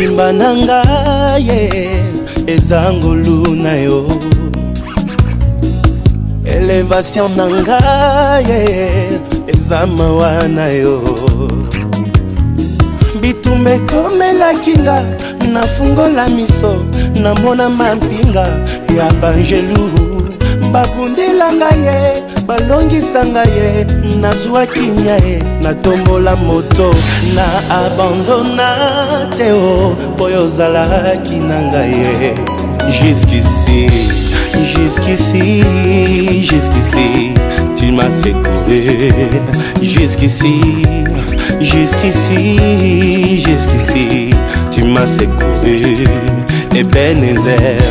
Motema na ngai eza ngolu na yo, elevation na ngai eza mawa na yo. Bitumba ekomelaki nga nafungola miso namona mampinga ya banjelu babundela ngai balongisa ngai nazwa kimia natombola moto na abandona te o boyo ozalaki na ngai jusqu'ici, jusqu'ici, jusqu'ici tu m'as secouru, jusqu'ici, jusqu'ici, jusqu'ici tu m'as secouru, Ebenezer,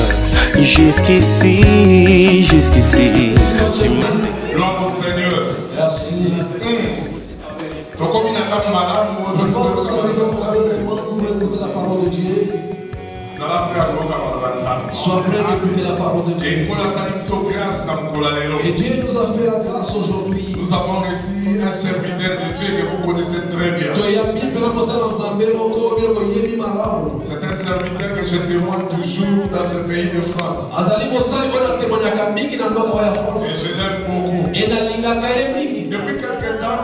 jusqu'ici, jusqu'ici tu m'as secouru. Gloire au Seigneur. Merci. Donc comme il n'a pas malade, écouter la parole de Dieu. Sois prêt à écouter la parole de Dieu. Et Dieu nous a fait la grâce aujourd'hui. Nous avons reçu un serviteur de Dieu que vous connaissez très bien. C'est un serviteur que je témoigne toujours dans ce pays de France. Et je l'aime beaucoup. Depuis quelques temps,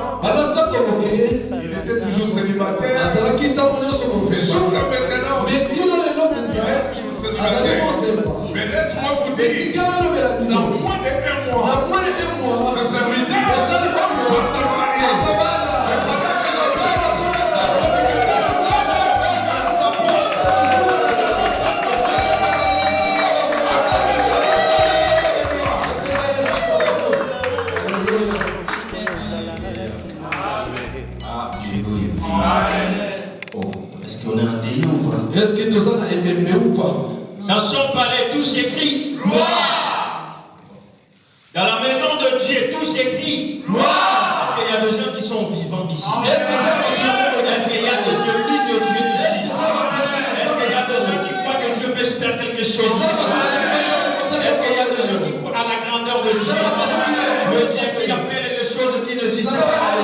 il était toujours célibataire. C'est jusqu'à maintenant. Il est toujours célibataire. Mais laisse-moi vous dire, dans moins de 1 mois, ce serviteur va se marier. Est-ce qu'on est en délire ou pas? Est-ce que tu as aimé ou pas? Dans son palais, tout s'écrit gloire. Dans la maison de Dieu, tout s'écrit gloire. Est-ce qu'il y a des gens qui sont vivants ici? Est-ce qu'il y a des élus de Dieu ici? Est-ce qu'il y a des gens qui croient que Dieu peut faire quelque chose ici? Est-ce qu'il y a des gens qui croient à la grandeur de Dieu? Le Dieu qui appelle les choses qui n'existent pas.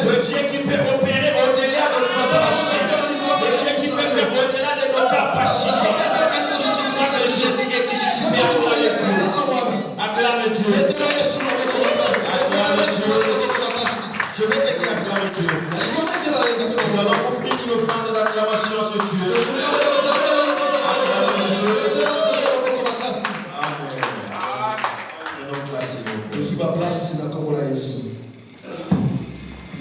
Le Dieu qui peut opérer au-delà de nos capacités. Le Dieu qui peut faire au-delà de nos capacités. Si tu crois que Jésus est ici, acclame Dieu. Acclame Dieu. Je vais te dire acclame Dieu. Nous allons offrir une offrande d'acclamation à ce Dieu.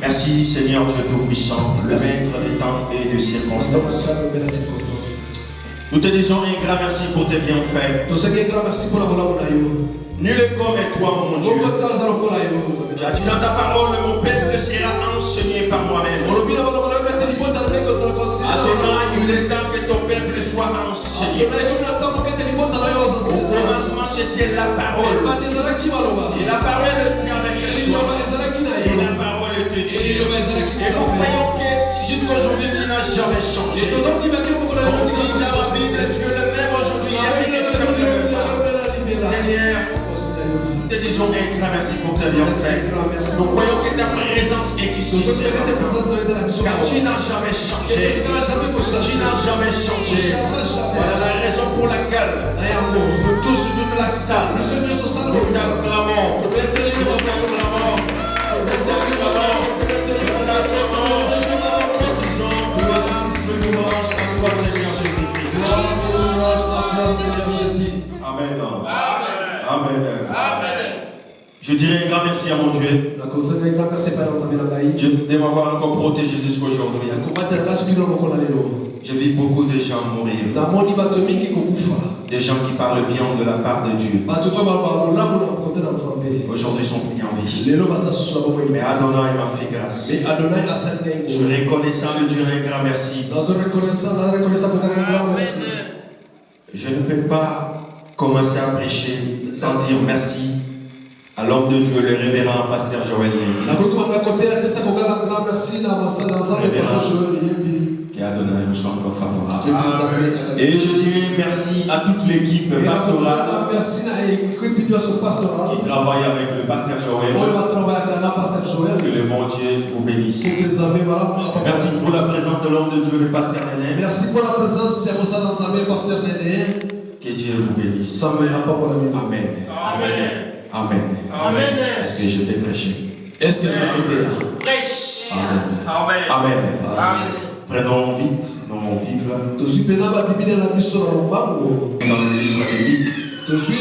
Merci Seigneur Dieu Tout-Puissant, le maître des temps et des circonstances. Nous te disons un grand merci pour tes bienfaits. Nul est comme toi, mon Dieu. Tu as dit dans ta parole, mon peuple sera enseigné par moi-même. Adonai, il est temps que ton peuple soit enseigné. Au commencement, c'était la parole. Et la parole était avec toi. Et la parole était Dieu. Et nous croyons que jusqu'à aujourd'hui, tu n'as jamais changé. On dit dans la Bible, tu es le même aujourd'hui, hier et éternellement. Seigneur, nous te disons un grand merci pour tes bienfaits. Nous croyons que ta présence est ici. Car tu n'as jamais changé. Tu n'as jamais changé. Voilà la raison pour laquelle nous tous, toute la salle, nous t'acclamons. Nous t'acclamons. Amen. Je dirais un grand merci à mon Dieu. De m'avoir encore protégé jusqu'aujourd'hui. J'ai vu beaucoup de gens mourir. Des gens qui parlent bien de la part de Dieu. Aujourd'hui, ils sont plus en vie. Mais Adonai m'a fait grâce. Je suis reconnaissant de Dieu un grand merci. Je ne peux pas commencer à prêcher sans dire merci à l'homme de Dieu, le révérend pasteur Joël Yembi. Que Adonai vous soit encore favorable. Et je dirais merci à toute l'équipe pastorale qui travaille avec le pasteur Joël. Que le bon Dieu vous bénisse. Merci pour la présence de l'homme de Dieu, le pasteur Néné. Merci pour la présence de pasteur Néné. Que Dieu vous bénisse. Amen. Amen. Amen. Amen. Est-ce que je vais prêcher? Est-ce que vous m'écoutez? Prêche. Amen. Amen. Amen. Prenons vite nos Bibles. Dans le livre de Luc.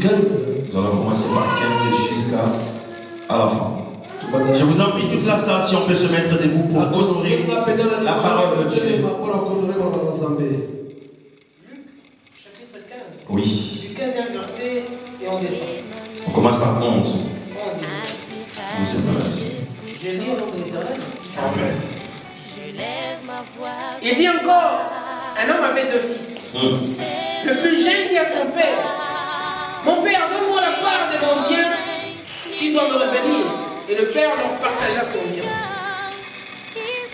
15. Nous allons commencer par 15 jusqu'à la fin. Je vous en prie, toute la salle, si on peut se mettre debout pour honorer la parole de Dieu. Chapitre 15. Oui. Du 15e verset et on descend. On commence par 11. Je lis au nom de l'Éternel. Amen. Il dit encore, un homme avait 2 fils. Le plus jeune dit à son père, mon père, donne-moi la part de mon bien qui doit me revenir. Et le père leur partagea son bien.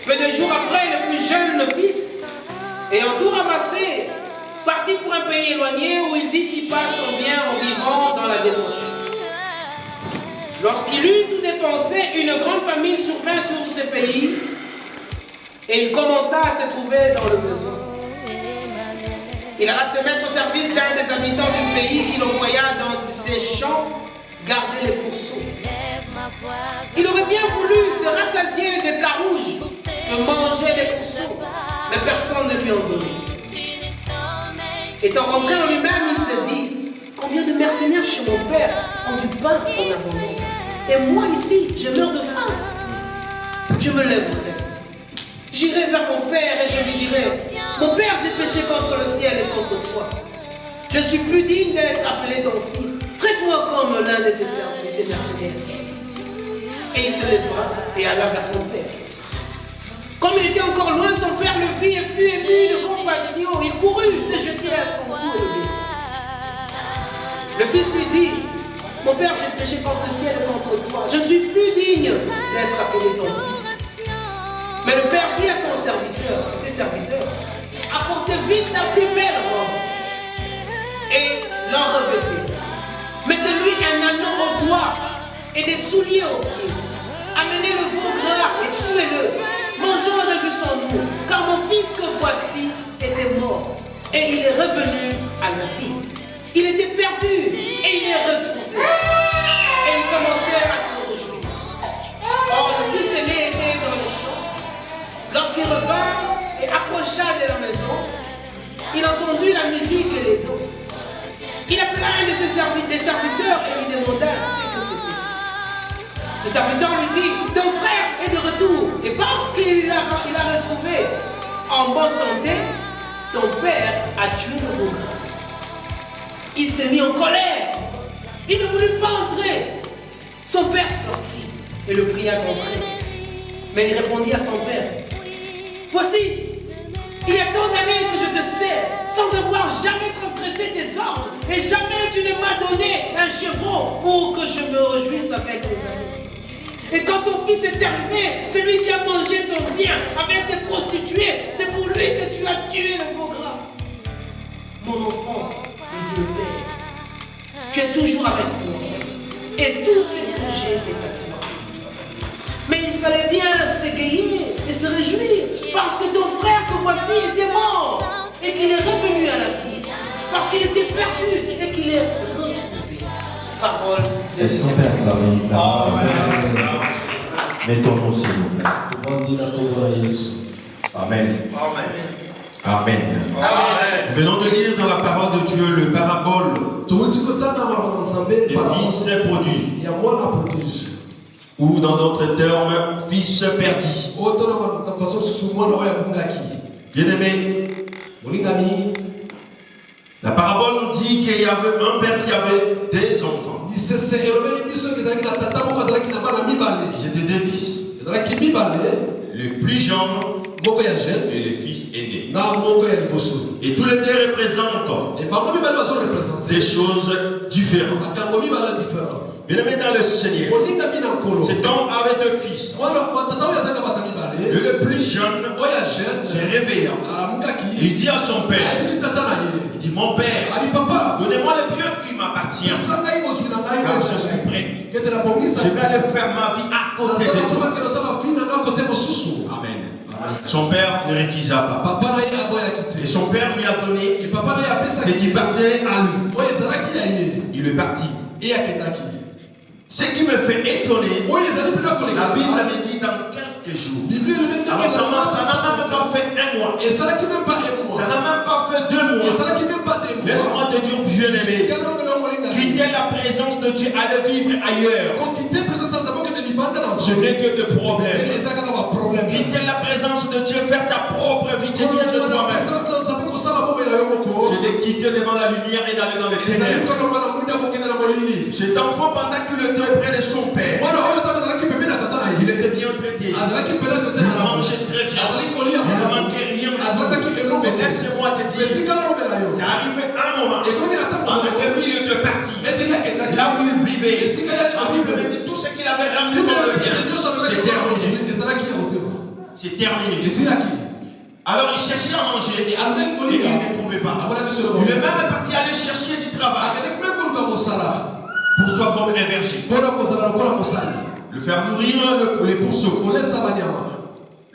Peu de jours après, le plus jeune fils, ayant tout ramassé, partit pour un pays éloigné où il dissipa son bien en vivant dans la débauche. Lorsqu'il eut tout dépensé, une grande famine survint sur ce pays et il commença à se trouver dans le besoin. Il alla se mettre au service d'un des habitants du pays qu'il envoya dans ses champs garder les pourceaux. Il aurait bien voulu se rassasier de carouges que mangeaient les pourceaux, mais personne ne lui en donnait. Étant rentré en lui-même, il se dit, combien de mercenaires chez mon père ont du pain en abondance? Et moi ici, je meurs de faim. Je me lèverai. J'irai vers mon père et je lui dirai, mon père, j'ai péché contre le ciel et contre toi. Je ne suis plus digne d'être appelé ton fils. Traite-moi comme l'un de tes services, tes mercenaires. Et il se leva et alla vers son père. Comme il était encore loin, son père le vit et fut ému de compassion. Il courut, se jetait à son cou et le baisa. Le fils lui dit, mon père, j'ai péché contre le ciel et contre toi. Je ne suis plus digne d'être appelé ton fils. Mais le père dit à ses serviteurs, apportez vite la plus belle robe et l'en revêtez. Mettez-lui un anneau au doigt et des souliers aux pieds. Amenez le veau gras et tuez-le. Mangeons avec son eau, car mon fils que voici était mort et il est revenu à la vie. Il était perdu et il est retrouvé. Et ils commencèrent à se réjouir. Or, le fils aîné était dans les champs. Lorsqu'il revint et approcha de la maison, il entendit la musique et les danses. Il appela un de ses serviteurs et lui demanda ce que c'était. Ce serviteur lui dit, ton frère est de retour. Et parce qu'il l'a retrouvé en bonne santé, ton père a tué le veau. Il s'est mis en colère. Il ne voulut pas entrer. Son père sortit et le pria d'entrer. Mais il répondit à son père, voici, il y a tant d'années que je te sers, sans avoir jamais transgressé tes ordres, et jamais tu ne m'as donné un chevreau pour que je me réjouisse avec mes amis. Et quand ton fils est arrivé, c'est lui qui a mangé ton bien avec des prostituées, c'est pour lui que tu as tué le veau gras. Mon enfant, lui dit le père, tu es toujours avec moi, et tout ce que j'ai est à toi. Mais il fallait bien s'égayer et se réjouir, parce que ton frère que voici était mort, et qu'il est revenu à la vie, parce qu'il était perdu, et qu'il est retrouvé. Parole de Dieu. Mettons-nous s'il vous plaît. Amen. Amen. Nous venons de lire dans la parole de Dieu le parabole des fils produits, ou dans d'autres termes, fils perdus. Bien-aimé, la parabole nous dit qu'il y avait un père qui avait des enfants. Ils étaient des fils. Le plus jeune et le fils aîné. Et tous les deux représentent des choses différentes. Bien-aimé dans le Seigneur, cet homme avait 2 fils. Et le plus jeune se réveilla. Il dit à son père, il dit, mon père, donnez-moi le bien qui m'appartient, car je Je vais aller faire ma vie à côté de toi. Amen. Son père ne réfugia pas. Et son père lui a donné ce qui appartenait à lui. Il est parti. Ce qui me fait étonner, la Bible avait dit dans quelques jours. Alors ça n'a même pas fait un mois. Ça n'a même pas fait 2 mois. Laisse-moi te dire, bien-aimé, quitter la présence de Dieu, aller vivre ailleurs. Je n'ai que de problèmes. Quitter la présence de Dieu, faire ta propre vie, te dire de toi-même. Je l'ai quitté devant la lumière et d'aller dans les ténèbres. Cet enfant, pendant qu'il était auprès de son père, il était bien traité. Il mangeait très bien. Il ne manquait rien. Mais laisse-moi te dire, c'est arrivé un moment, pendant que lui il était parti, là où il vivait, tout ce qu'il avait ramené dans le bien, c'est terminé. Alors il cherchait à manger et il ne trouvait pas. Il est même parti aller chercher du travail pour soi comme un berger. Le faire nourrir les pourceaux.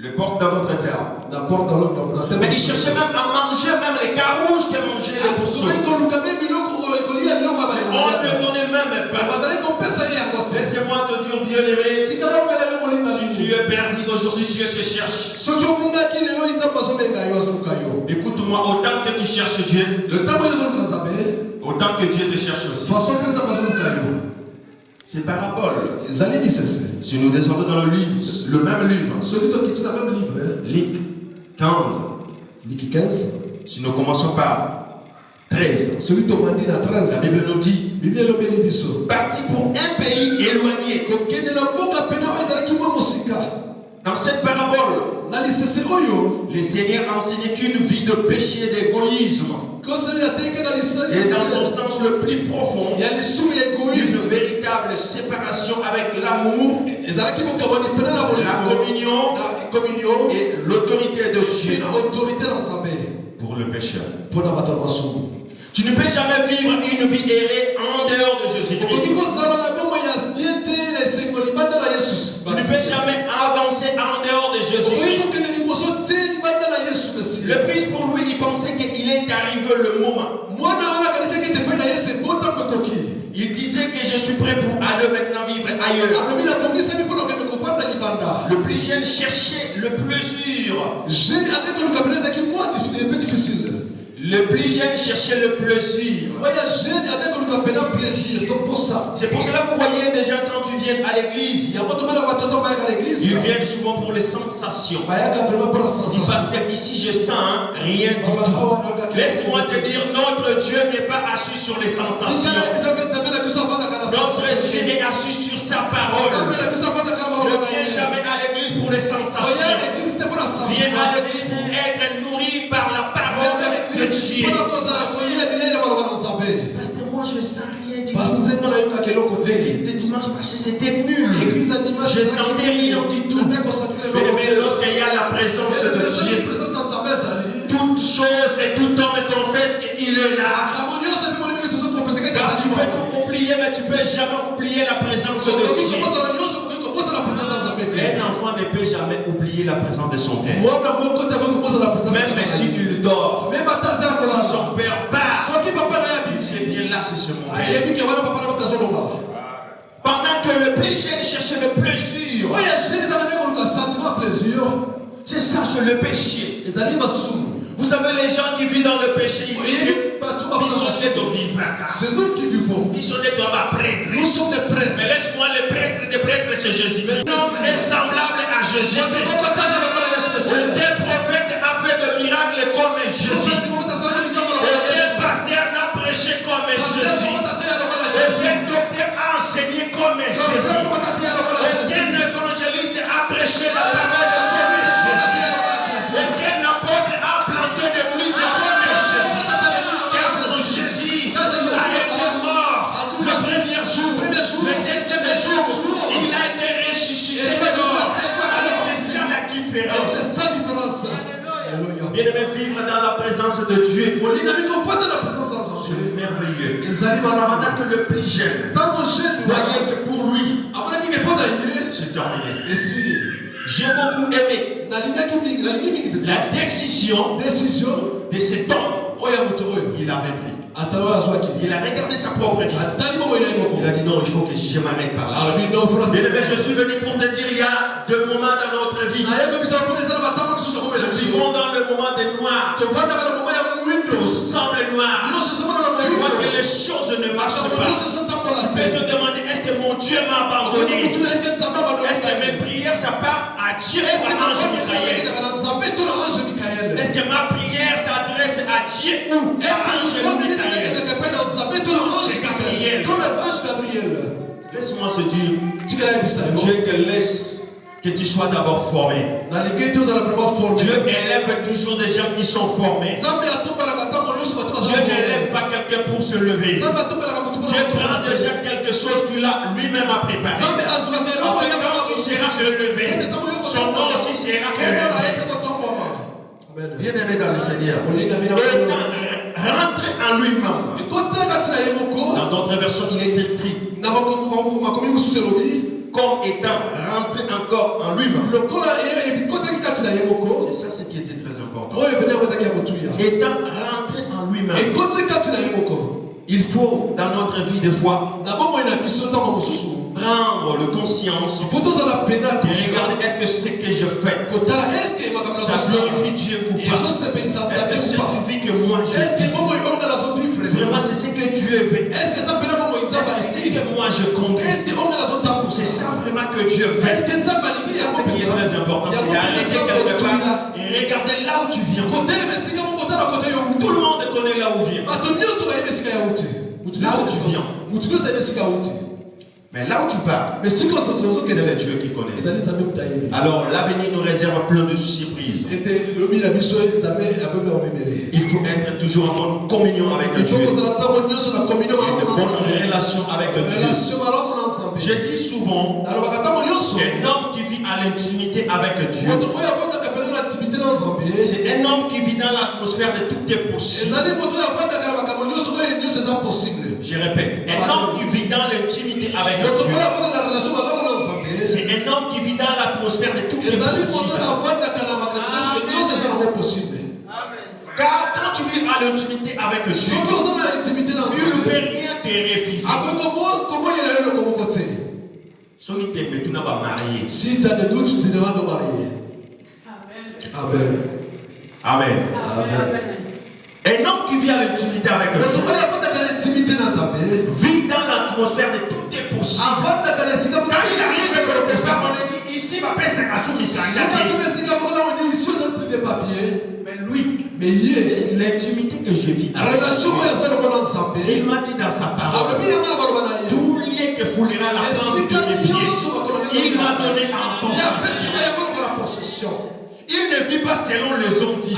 Le porte dans notre ferme. Mais il cherchait même à manger même les carouges que mangeaient les pourceaux. On te donnait même pas. Laissez-moi te dire, bien-aimé, si tu es perdu aujourd'hui, Dieu te cherche. Écoute-moi, autant que tu cherches Dieu, autant que Dieu te cherche aussi. C'est parabole. Si nous descendons dans le livre, le même livre, Luc 15, si nous commençons par 13, la Bible nous dit, parti pour un pays éloigné. Dans cette parabole, le Seigneur enseignait qu'une vie de péché et d'égoïsme, et dans son sens le plus profond, une véritable séparation avec l'amour, la communion et l'autorité de Dieu pour le pécheur. Tu ne peux jamais vivre une vie errée en dehors de Jésus-Christ. Tu ne peux jamais avancer en dehors de Jésus-Christ. Le fils, pour lui, il pensait qu'il est arrivé le moment. Il disait que je suis prêt pour aller maintenant vivre ailleurs. Le plus jeune cherchait le plaisir. Le plus jeune cherchait le plaisir. C'est pour cela que vous voyez déjà quand tu viens à l'église, ils viennent souvent pour les sensations. Si parce que ici je sens rien du tout. Laisse-moi te dire, notre Dieu n'est pas assis sur les sensations. Notre Dieu est assis sur sa parole. Ne viens jamais à l'église pour les sensations. Viens à l'église pour être nourri par la parole de Dieu. Parce que moi je sens rien du tout. De dimanche passé c'était nul. Je sentais rien du tout. Mais lorsqu'il y a la présence de Dieu, toute chose et tout homme confesse qu'il est là. Car tu peux tout oublier, mais tu ne peux jamais oublier la présence de Dieu. Un enfant ne peut jamais oublier la présence de son père. Même s'il dort, si son père part, c'est bien là, c'est ce moment. Pendant que le plus jeune cherchait le plaisir, c'est ça, c'est le péché. Vous savez, les gens qui vivent dans le péché, ils sont nés de vivre à cas. Ils sont nés de prêtres. Mais laisse-moi les prêtres, des prêtres, c'est Jésus. L'homme est semblable à Jésus. Aucun prophète a fait de miracles comme Jésus. Aucun pasteur n'a prêché comme Jésus. Aucun docteur a enseigné comme Jésus. Aucun évangéliste a prêché la parole de Dieu. Aucun apôtre a planté l'église comme Jésus. Car Jésus a été mort le premier jour. Le deuxième jour, il a été ressuscité. Alors c'est ça la différence. Bien-aimé, vivre dans la présence de Dieu, c'est merveilleux. Pendant que le plus jeune voyait que pour lui J'ai beaucoup aimé la décision de cet homme. Il avait pris. Il a regardé sa propre vie. Il a dit non, il faut que je m'arrête par là. Mais je suis venu pour te dire, il y a deux moments dans notre vie. Nous vivons dans le moment des noirs. Tout semble noir. Tu vois que les choses ne marchent pas. Tu peux te demander, est-ce que mon Dieu m'a abandonné? Est-ce que mes prières, ça part à Dieu ou à l'ange Michael? Est-ce que ma prière s'adresse à Dieu ou à l'ange Michael? C'est Gabriel. Laisse-moi te dire, Dieu te laisse que tu sois d'abord formé. Dieu élève toujours des gens qui sont formés. Dieu n'élève pas quelqu'un pour se lever. Dieu prend déjà quelque chose qu'il a lui-même à préparer. Quand tu seras élevé, son nom aussi sera élevé. Bien aimé dans le Seigneur. Rentrer en lui-même. Dans d'autres versions, il est écrit comme étant rentré encore en lui-même. C'est ça ce qui était très important. Étant rentré en lui-même. Il faut dans notre vie de foi prendre le conscience et regarder est-ce que ce que je fais ça glorifie Dieu ou pas. Est-ce que cette vie que moi je vis vraiment c'est ce que Dieu veut? Est-ce que c'est ce que moi je compte? C'est ça vraiment que Dieu veut? C'est ça ce qui est très important. C'est d'arrêter quelque part et regarder là où tu viens. Tout le monde connaît là où vient. Là où tu viens. Mais là où tu pars, c'est le Dieu qui connaît. Alors l'avenir nous réserve plein de surprises. Il faut être toujours en bonne communion avec Dieu. Et de bonnes relations avec Dieu. Je dis souvent, un homme qui vit à l'intimité avec Dieu, c'est un homme qui vit dans l'atmosphère de tout est possible. Je répète, un homme qui vit dans l'intimité avec Dieu, c'est un homme qui vit dans l'atmosphère de tout est possible. Car quand tu vis à l'intimité avec Dieu, tu ne peux rien te refuser. Si tu as des doutes, tu te demandes de marier. Amen. Amen. Amen. Un homme qui vit à l'intimité avec Dieu vit dans l'atmosphère de tout est possible. Quand il arrive quelque part, on dit ici, ma paix c'est à mais lui, l'intimité que je vis, il m'a dit dans sa parole, tout lieu que foulera la plante de mes pieds, il m'a donné en possession. Il ne vit pas selon les hommes dits.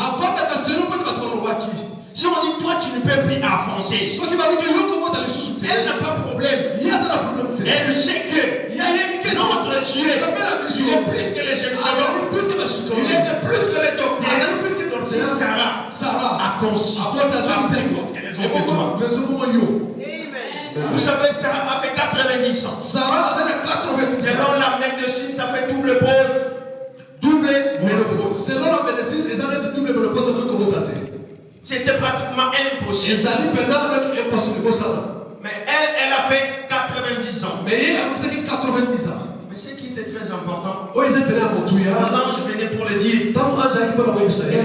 Si on dit toi tu ne peux plus affronter, elle n'a pas de problème. Elle sait que notre Dieu il est plus que les générations, il est plus que les docteurs. Sarah a conçu vous savez, Sarah a fait 90 ans. Selon la médecine, ça fait double pause, double ménopause. Selon la médecine, les arrêts double ménopause. C'était pratiquement impossible. Mais elle a fait 90 ans. Mais ce qui était très important, l'ange venait pour le dire.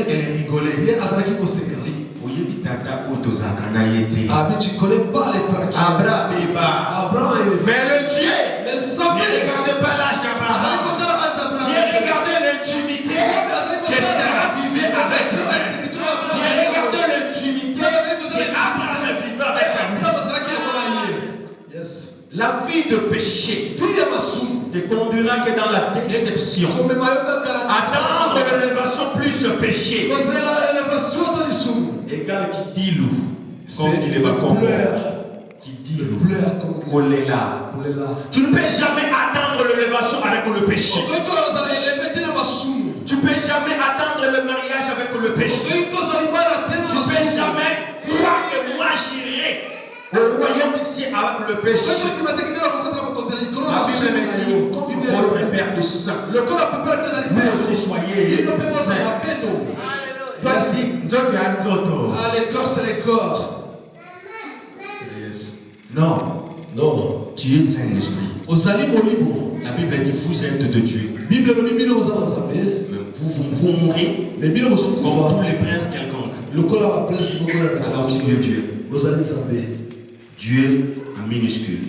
Elle rigolait. Tu connais pas les parcs. Abraham. Mais le Dieu ne regardait pas l'âge d'Abraham. Dieu regardait l'intimité que Sarah vivait avec lui. Dieu regardait l'intimité que Abraham vivait avec lui. La vie de péché ne conduira que dans la déception. Attendre l'élévation plus péché. Égal qui dit loup, comme il est qui dit loup, tu ne peux jamais attendre l'élévation avec le péché. Tu ne peux jamais attendre le mariage avec le péché. Tu ne peux jamais croire que moi j'irai au royaume ici avec le péché. La Bible me dit, votre Père le sang. Vous aussi soyez saints. Merci. Ah, les corps, c'est les corps. Yes. Non. Non. Tu es un esprit. La Bible dit vous êtes de Dieu. Vous mourrez comme tous les princes quelconques. Alors tu es Dieu. Dieu en minuscule.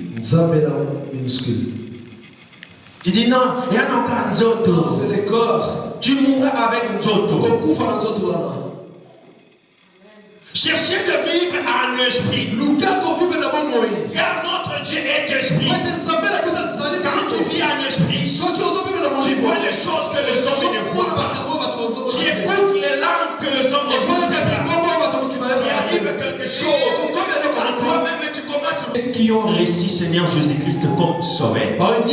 Tu dis non, il y a encore Nzoto. C'est les corps. Tu mourras avec Nzoto. Cherchez de vivre en esprit. Car notre Dieu est esprit. Quand tu vis en esprit, tu vois les choses que les hommes ne voient pas. Tu écoutes les langues que les hommes ne voient pas. Tu arrive quelque chose en toi-même et tu commences. Qui ont reçu Seigneur Jésus-Christ comme sauveur. Leur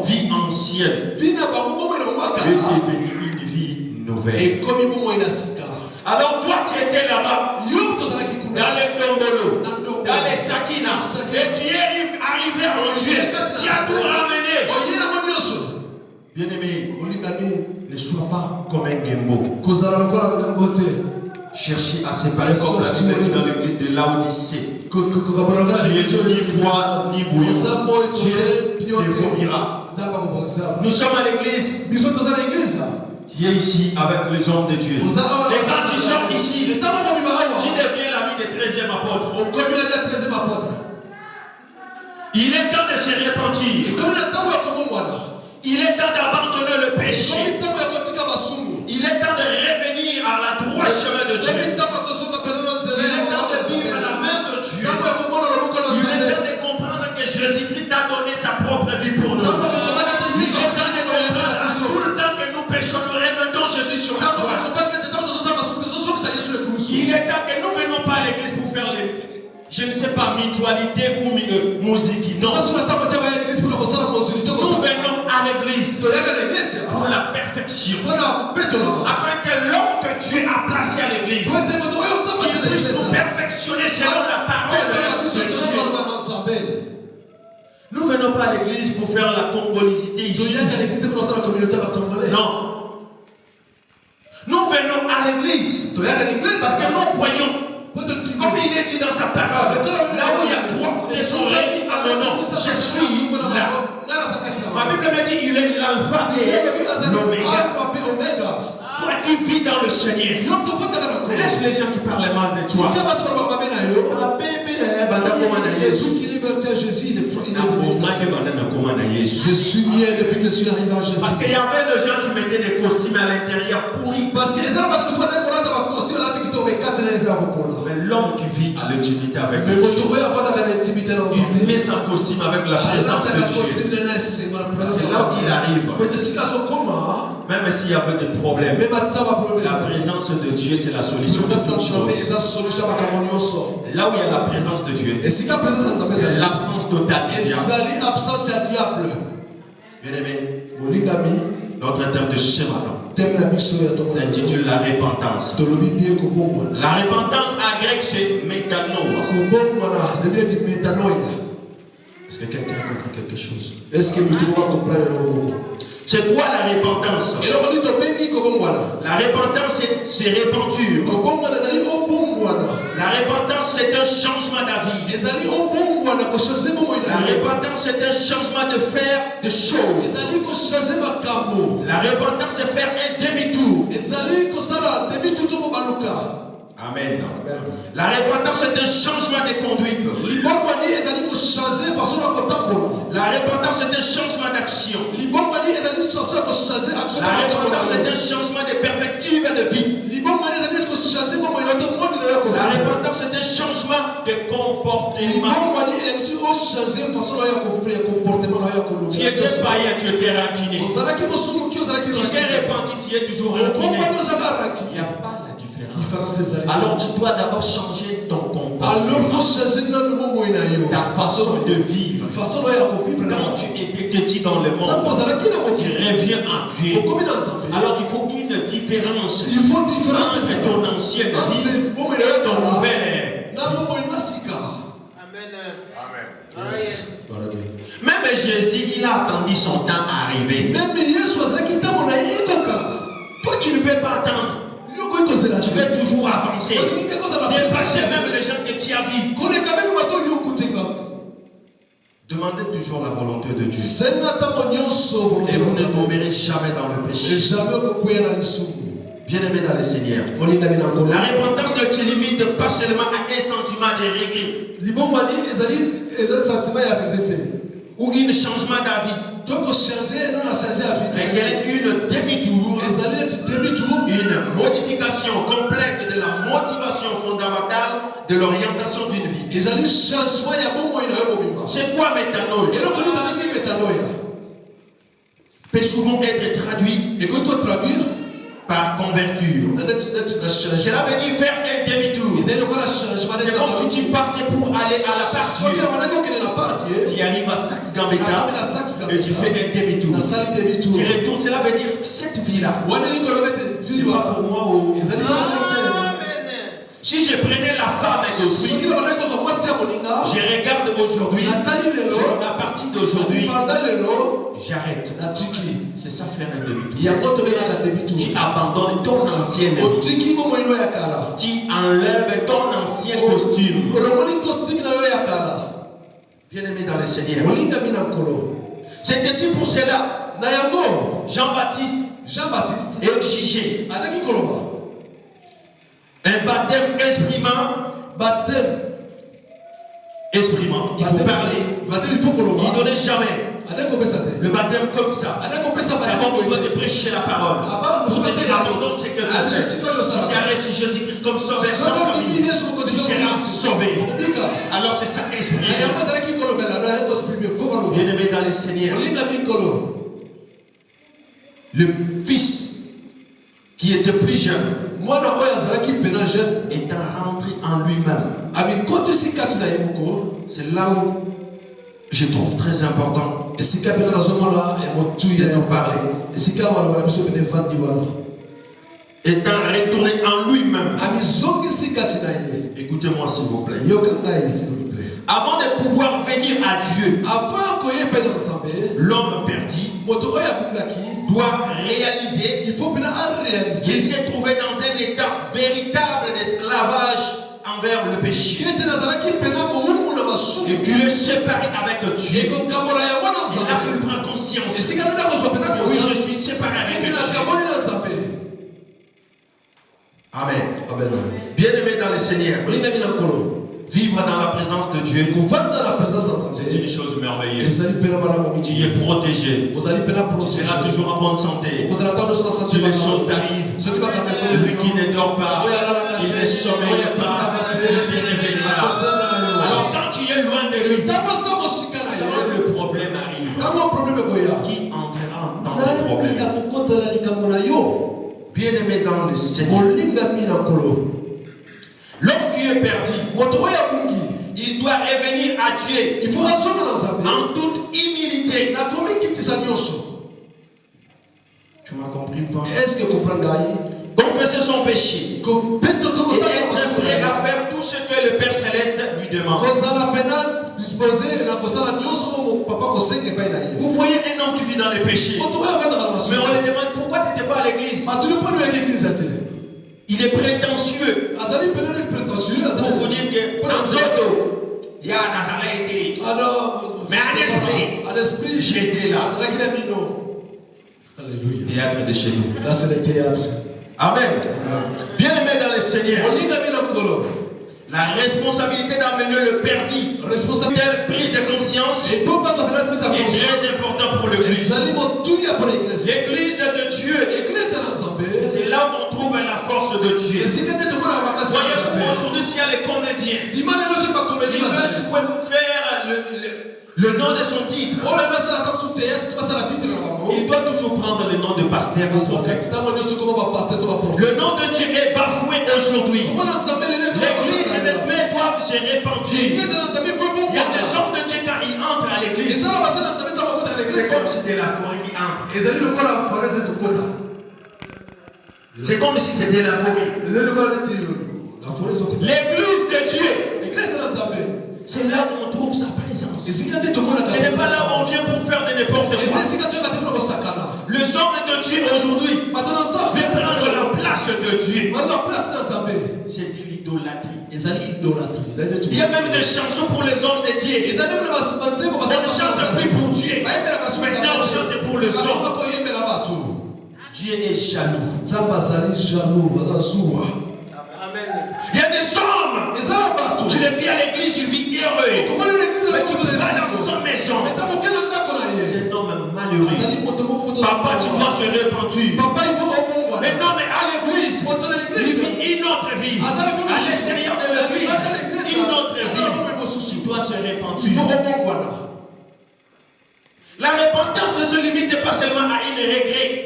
vie ancienne est devenue une vie nouvelle. Alors toi tu étais là-bas, dans les Ndongolo, dans les Sakina, et tu es arrivé en Dieu, tu as tout ramené. Bien-aimé, ne sois pas comme un Gembo. Cherchez à séparer comme la Bible dit dans l'église de Laodicée. Tu es ni froid ni bouillant, tu vomiras. Nous sommes à l'église. Tu es ici avec les hommes de Dieu. Les antichants ici. Tu deviens l'ami des 13e apôtres. Il est temps de se repentir. Il est temps d'abandonner le péché. Il est temps de revenir à la droite chemin de Dieu. Il est temps de vivre la main de Dieu. Il est temps de comprendre que Jésus-Christ a donné sa propre vie pour nous. Il est temps de comprendre à tout le temps que nous péchons, nous remettons Jésus sur la croix. Il est temps que nous ne venons pas à l'église pour faire les, je ne sais pas, mutualité ou musique. Non. Nous venons à l'église pour la perfection. Afin que l'homme que Dieu a placé à l'église puisse nous perfectionner selon la parole de Dieu. Nous ne venons pas à l'église pour faire la congolisité ici. Non. Nous venons à l'église parce que nous croyons, comme il est dit dans sa parole, là où il y a trois qui sont réunis à mon nom, je suis là. Ma Bible me dit il est l'alpha et l'oméga. Toi qui vis dans le Seigneur, laisse les gens qui parlent mal de toi. Je suis mieux depuis que je suis arrivé à Jésus. Parce qu'il y avait des gens qui mettaient des costumes à l'intérieur pourris. Mais l'homme qui vit à l'intimité avec Dieu, il met son costume avec la présence de Dieu. C'est là où il arrive. Même s'il y avait des problèmes, la présence de Dieu c'est la solution de toutes choses. Là où il y a la présence de Dieu, c'est l'absence totale du diable. Bien-aimé, notre thème de ce matin s'intitule la repentance. La repentance en grec c'est métanoïa. Est-ce que quelqu'un a compris quelque chose? C'est quoi la repentance? La repentance c'est repentir. La repentance c'est un changement d'avis. La repentance c'est un changement de faire de choses. La repentance c'est faire un demi-tour. Amen. La repentance c'est un changement de conduite. La repentance c'est un changement d'action. La repentance c'est un changement de perspective de vie. La repentance c'est un changement de comportement. Tu étais païen, tu étais raquiné. Tu t'es repenti, tu es toujours raquiné. Il n'y a pas la différence. Alors tu dois d'abord changer ton comportement. Ta façon de vivre. Quand tu étais petit dans le monde, tu reviens à Dieu. Alors il faut une différence entre ton ancienne vie et ton nouvelle ère. Amen. Même Jésus, il a attendu son temps arriver. Toi, tu ne peux pas attendre. Tu veux toujours avancer. Dépasser même les gens que tu as vus. Demandez toujours la volonté de Dieu. Et vous ne tomberez jamais dans le péché. Bien-aimé dans le Seigneur. La repentance ne se limite pas seulement à un sentiment de regret. Ou un changement d'avis. Mais quelle est une demi-tour, une modification complète de la motivation fondamentale de l'orientation d'une vie. C'est quoi métanoïa? Peut souvent être traduit par converture. Cela veut dire faire un demi-tour. C'est comme si tu partais pour aller à la part Dieu. Tu arrives à Saxe-Gambetta et tu fais un demi-tour. Tu retournes, cela veut dire cette vie-là. C'est pas pour moi. Si je prenais la femme d'autrui, je regarde aujourd'hui, à partir d'aujourd'hui, j'arrête. C'est ça faire un demi-tour. Tu abandonnes ton ancienne vie. Tu enlèves ton ancien costume. Bien-aimé dans le Seigneur. C'est ainsi pour cela. Jean-Baptiste est jugé. Un baptême exprimant. Il faut parler. Il ne donnait jamais. Le baptême comme ça. D'abord, on doit te prêcher la parole. Pour te dire abandonne ce que tu as fait. Tu carresses Jésus-Christ comme sauveur. Tu seras sauvé. Alors c'est ça exprimer. Bien-aimé dans le Seigneur. Le fils qui était plus jeune étant rentré en lui-même. C'est là où je trouve très important de nous parler. Étant retourné en lui-même. Écoutez-moi s'il vous plaît. Avant de pouvoir venir à Dieu, l'homme perdu doit réaliser qu'il s'est trouvé dans un état véritable d'esclavage envers le péché. Et qu'il est séparé avec Dieu. Il a pu prendre conscience. Oui, je suis séparé avec Dieu. Amen. Bien-aimé dans le Seigneur. Vivre dans la présence de Dieu, c'est une chose merveilleuse. Tu es protégé. Tu seras toujours en bonne santé. Si les choses t'arrivent, lui qui ne dort pas, il ne sommeille pas, il te réveillera. Alors quand tu es loin de lui, quand le problème arrive, qui entrera dans le problème? Bien-aimé dans le Seigneur. L'homme qui est perdu, il doit revenir à Dieu en toute humilité. Tu m'as compris pas? Est-ce que vous comprenez? Confesser son péché et être prêt à faire tout ce que le Père Céleste lui demande. Vous voyez un homme qui vit dans le péché, mais on lui demande pourquoi tu n'étais pas à l'église. Il est prétentieux. Pour vous dire que dans Zoto, il y a Nazareth. Mais en esprit, j'étais là. Alléluia. Théâtre de chez nous. Là, c'est le théâtre. Amen. Bien-aimé dans le Seigneur. La responsabilité d'amener le perdu, telle prise de conscience est très importante pour l'Église. L'Église de Dieu, c'est là où on trouve la force de Dieu. Voyez-vous, aujourd'hui, s'il y a les comédiens, ils veulent jouer nous faire le nom de son titre. Il doit toujours prendre le nom de pasteur ou prophète. Le nom de Dieu est bafoué aujourd'hui. L'église de Dieu doit se répandre. Il y a des hommes de Dieu quand ils entrent à l'église. C'est comme si c'était la forêt qui entre. C'est comme si c'était la forêt. L'église de Dieu, c'est là où on trouve sa présence. Ce n'est pas là où on vient pour faire de n'importe Il y a même des chansons pour les hommes de Dieu. On ne chante plus pour Dieu. Maintenant on chante pour les hommes. Dieu est jaloux. Il y a des hommes. Tu les vis à l'église, ils vivent heureux. Mais tu peux pas dans son maison. C'est un homme malheureux. Papa, tu dois se repentir. Mais non, mais à l'église, il vit une autre vie. À l'extérieur de l'église, une autre vie. Tu dois se repentir. La repentance ne se limite pas seulement à une regret.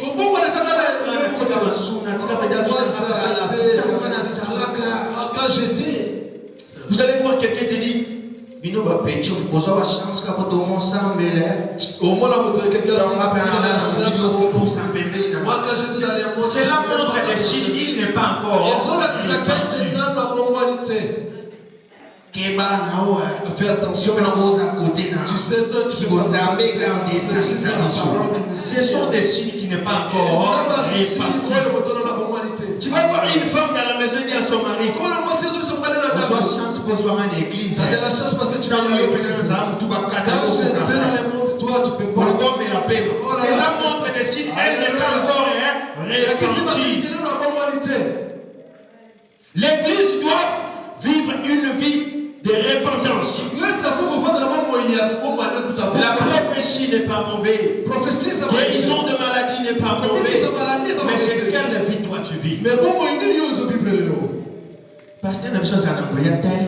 Vous allez voir quelqu'un te dit Bino va payer, vous avez chance quand on commence à mêler. Au moins, c'est la montre des signes, il n'est pas encore. Fais attention, tu sais, toi, tu peux ce sont des signes qui n'est pas encore répartis. Tu vas voir une femme dans la maison et dire à son mari, comment on a chance pour soi en église. Tu as de la chance parce que tu vas dans le tout va toi, tu peux pas. C'est la montre des signes, elle n'est pas encore répartie. L'église doit vivre une vie de repentance. La prophétie n'est pas mauvaise. Guérison de maladie n'est pas mauvaise. Mais c'est quelle vie toi tu vis? Pasteur n'a besoin d'un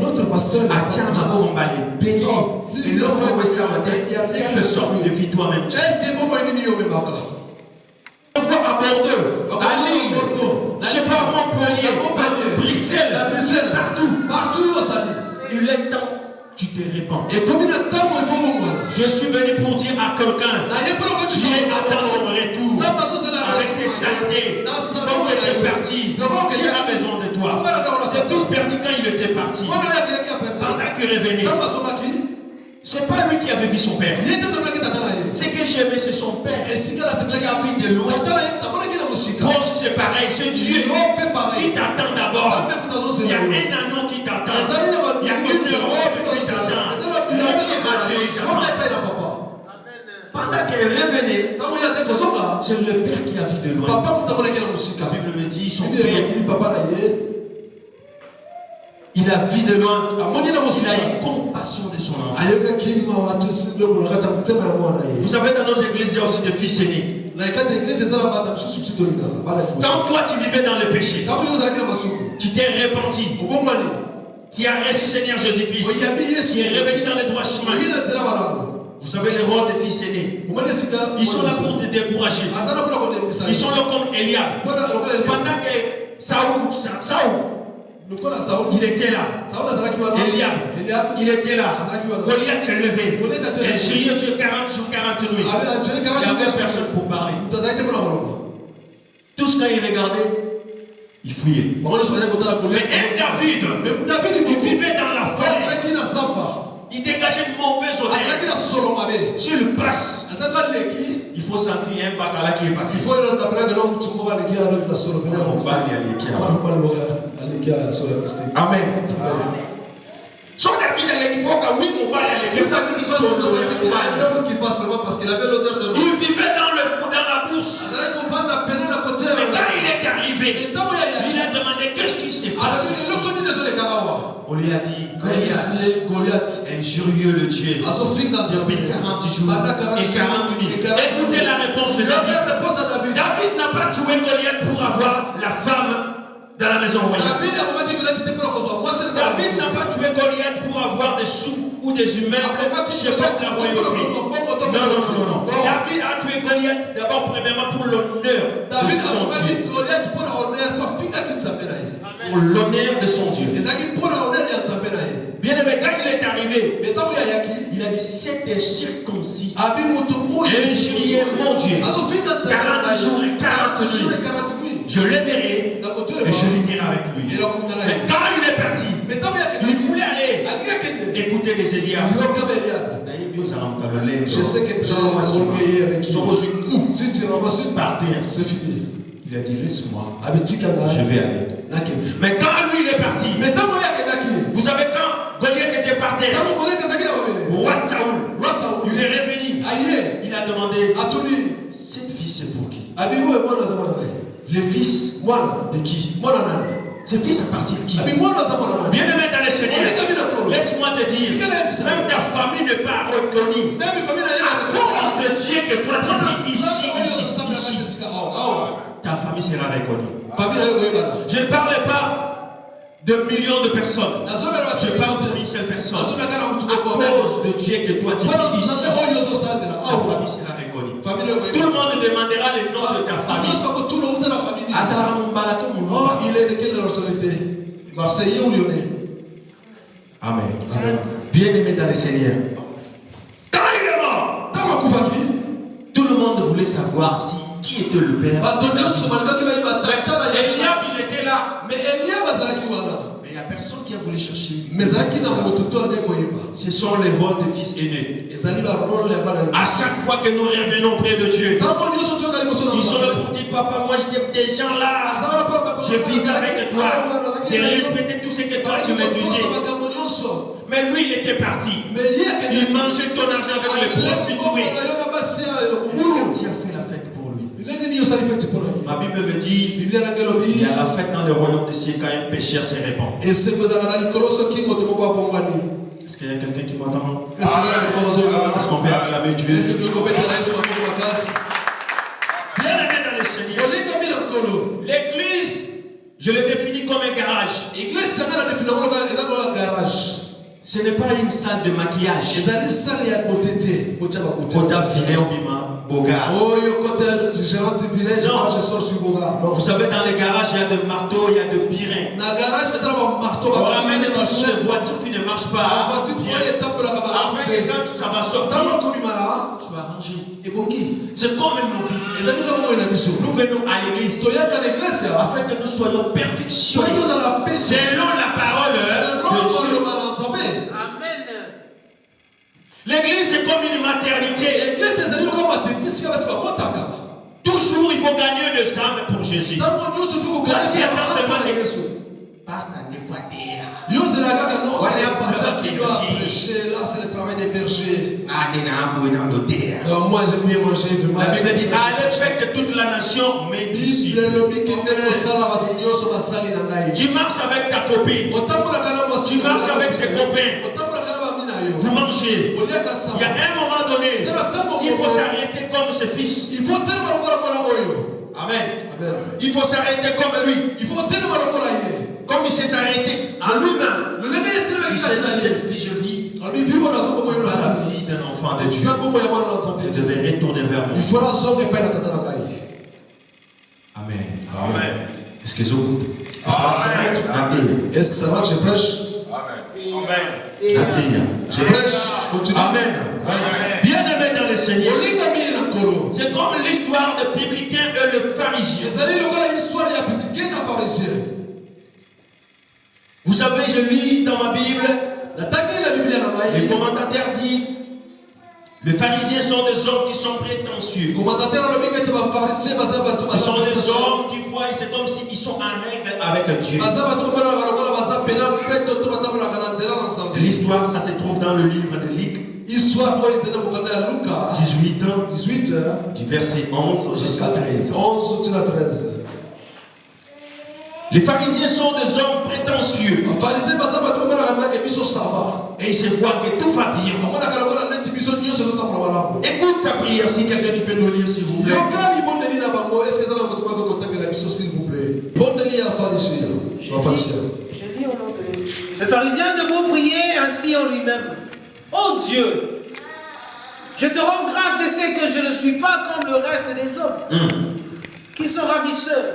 l'autre pasteur a tient ma bombe à les bénir. Et l'autre quelle sorte de vie toi-même? On voit à Bordeaux, à Lille, je sais pas, Montpellier, Bruxelles, partout où ça dit. Il est temps, tu te répands. Et combien de temps je suis venu pour dire à quelqu'un, Dieu attend ton retour avec tes saletés. Quand tu es parti, Dieu a besoin de toi. C'est tous perdu quand il était parti. Pendant qu'il revenait, c'est pas lui qui avait vu son père. Ce que j'ai aimé, c'est son père. Et si il a vu de loin. Bon, c'est pareil, c'est Dieu qui t'attend d'abord. Il y a un anneau qui t'attend. Il y a une robe qui t'attend. Pendant qu'elle revenait, c'est le père qui a vu de loin. La Bible me dit, son père, il a vu de loin. Il a eu compassion de son enfant. Vous savez, dans nos églises, il y a aussi des fils aînés. Quand toi tu vivais dans le péché, tu t'es repenti, tu as reçu Seigneur Jésus-Christ, tu es revenu dans le droit chemin. Vous savez le rôle des fils aînés. Ils sont là pour te décourager. Ils sont là comme Eliab. Pendant que Saoul, il était là. Eliab, il était là. Goliath s'est levé. Et Syrie, Dieu 40 sur 40 nuits. Il n'y avait personne pour parler. Tout ce qu'il regardait, il fouillait. Mais un David, qui vivait dans la forêt, il dégageait une mauvaise odeur. Sur le passe, il faut sentir un bacala qui est passé. Amen. Son David, il faut que oui, mon bal, il vivait dans la bourse. Mais quand il est arrivé, il a demandé qu'est-ce qui s'est passé. On lui a dit, Goliath, injurieux le Dieu, depuis 40 jours et 40 nuits. Écoutez la réponse de David. David n'a pas tué Goliath pour avoir la femme dans la maison royale. David n'a pas tué Goliath pour avoir des sous ou des immeubles chez la royauté. Non. David a tué Goliath d'abord premièrement pour l'honneur de son Dieu. Pour l'honneur de son Dieu. Bien aimé, quand il est arrivé, il a dit c'était circoncis. Et juillet, mon Dieu, 40 jours et 40 nuits. Je le verrai et je lui dirai avec lui. Mais quand il est parti, il voulait aller écouter les Eliab. Je sais que tu as par terre. C'est fini. Il a dit laisse-moi, je vais aller. Mais quand lui il est parti, vous savez quand Goliath a demandé, cette fille c'est pour qui? Le fils de qui? Ce fils est parti de qui? Bien-aimé dans le Seigneur, laisse-moi te dire, même ta famille n'est pas reconnue. À cause de Dieu que toi tu dis ici. Ta famille sera reconnue. Je ne parle pas de millions de personnes. Je parle d'une seule personne. À cause de Dieu que toi tu dis ici, ta famille sera reconnue. Tout le monde demandera le nom de ta famille. Il est de quelle nationalité? Marseillais ou Lyonnais? Amen. Bien-aimé dans le Seigneur. Quand il est mort, tout le monde voulait savoir qui était le père. Eliab, il était là. Mais il n'y a personne qui a voulu chercher. Ce sont les rôles des fils aînés. À chaque fois que nous revenons près de Dieu, ils sont là pour dire, papa, moi j'étais des gens là. Je vis avec toi. J'ai respecté tout ce que toi tu me disais. Mais lui, il était parti. Il mangeait ton argent avec les prostituées. Tu as fait la fête pour lui. Ma Bible me dit, il y a la fête dans le royaume des cieux quand un pécheur se répand. Est-ce qu'il y a quelqu'un qui m'entend? Est-ce qu'on peut acclamer Dieu? Bien-aimé dans le Seigneur, l'église, je l'ai définie comme un garage. Ce n'est pas une salle de maquillage. Vous savez, dans les garages, il y a des marteaux, il y a des pirins. On ramène toujours des voitures qui ne marchent pas. Afin que quand ça va sortir, tu vas ranger. C'est comme nos vies. Nous venons à l'église afin que nous soyons perfectionnés selon la parole de Dieu. Amen. L'église c'est comme une maternité. Toujours il faut gagner le sang pour Jésus. Voici attention. Pasteur, des fois là c'est le travail des bergers. Moi j'aime bien manger. La Bible dit, allez faire que toute la nation m'ait disciple. Tu marches avec ta copine. Tu marches avec tes copains. Vous mangez. Il y a un moment donné, il faut s'arrêter comme ses fils. Amen. Il faut s'arrêter comme lui. Comme il s'est arrêté à lui-même. Il s'est dit, je vis la vie d'un enfant de Dieu. Je devais retourner vers moi. Amen. Amen. Est-ce que Est-ce que ça marche? Je prêche. Amen. Je prêche. Amen. Bien-aimé dans le Seigneur. C'est comme l'histoire de publicain et le pharisien. Vous savez, je lis dans ma Bible, le commentateur dit, les pharisiens sont des hommes qui sont prétentieux. Ce sont des hommes qui voient, c'est comme s'ils sont en règle avec Dieu. L'histoire, ça se trouve dans le livre de Luc. 18, du verset 11 jusqu'à 13. Les pharisiens sont des hommes prétentieux. Et ils se voient que tout va bien. Écoute sa prière si quelqu'un qui peut nous lire s'il vous plaît. Le pharisien debout priait ainsi en lui-même. Oh Dieu, je te rends grâce de ce que je ne suis pas comme le reste des hommes, qui sont ravisseurs,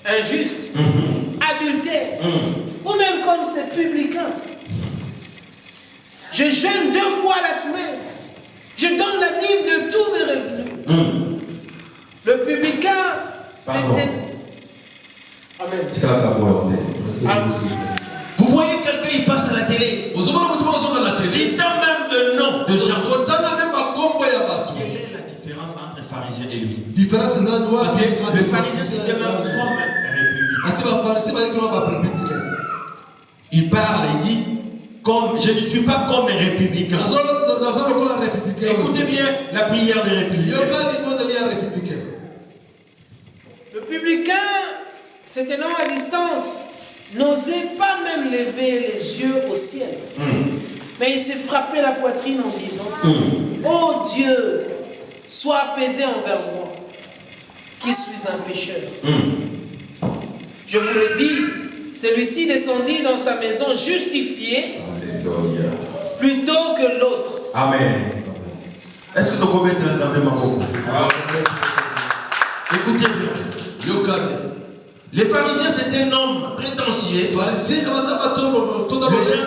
injustes, adultères, ou même comme ces publicains. Je jeûne 2 fois la semaine. Je donne la dîme de tous mes revenus. Le publicain, c'était... Amen. Vous voyez quelqu'un, il passe à la télé. Si t'as même de nom de gens. Quelle est la différence entre pharisien et lui? Parce que le pharisien, c'était même comme un républicain. Il parle, il dit, je ne suis pas comme les républicains. Écoutez bien la prière des républicains. Le publicain, se tenant à distance, n'osait pas même lever les yeux au ciel. Mais il s'est frappé la poitrine en disant, oh Dieu, sois apaisé envers moi, qui suis un pécheur. Je vous le dis, celui-ci descendit dans sa maison justifié. Alléluia. Plutôt que l'autre. Amen. Est-ce que nous pouvons mettre un beaucoup? Écoutez bien. Les pharisiens, c'était un homme prétentieux. Les gens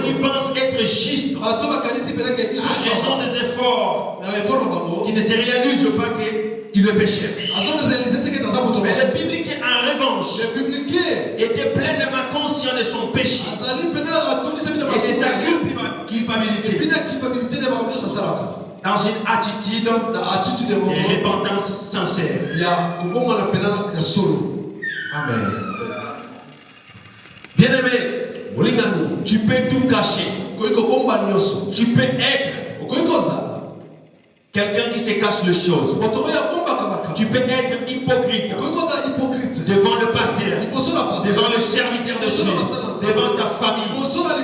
qui pensent être justes à raison des efforts qui ne se réalisent pas qu'ils le péchaient. Mais le public, en revanche, était pleinement conscient de son péché et de sa culpabilité. Dans une attitude de repentance sincère. Amen. Bien-aimé, tu peux tout cacher. Tu peux être quelqu'un qui se cache les choses. Tu peux être hypocrite devant le pasteur, devant le serviteur de Dieu, devant ta famille.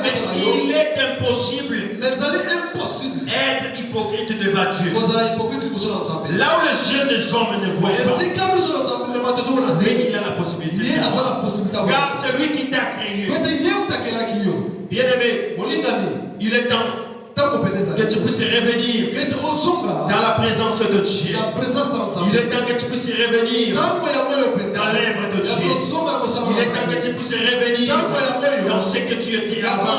Mais il est impossible être hypocrite devant Dieu. Là où les jeunes des hommes ne voient pas, mais il a la possibilité. Car celui qui t'a créé, bien aimé, il est temps que tu puisses revenir dans la présence de Dieu. Il est temps que tu puisses revenir dans l'œuvre de Dieu. Il est temps que tu puisses revenir dans ce que tu étais avant.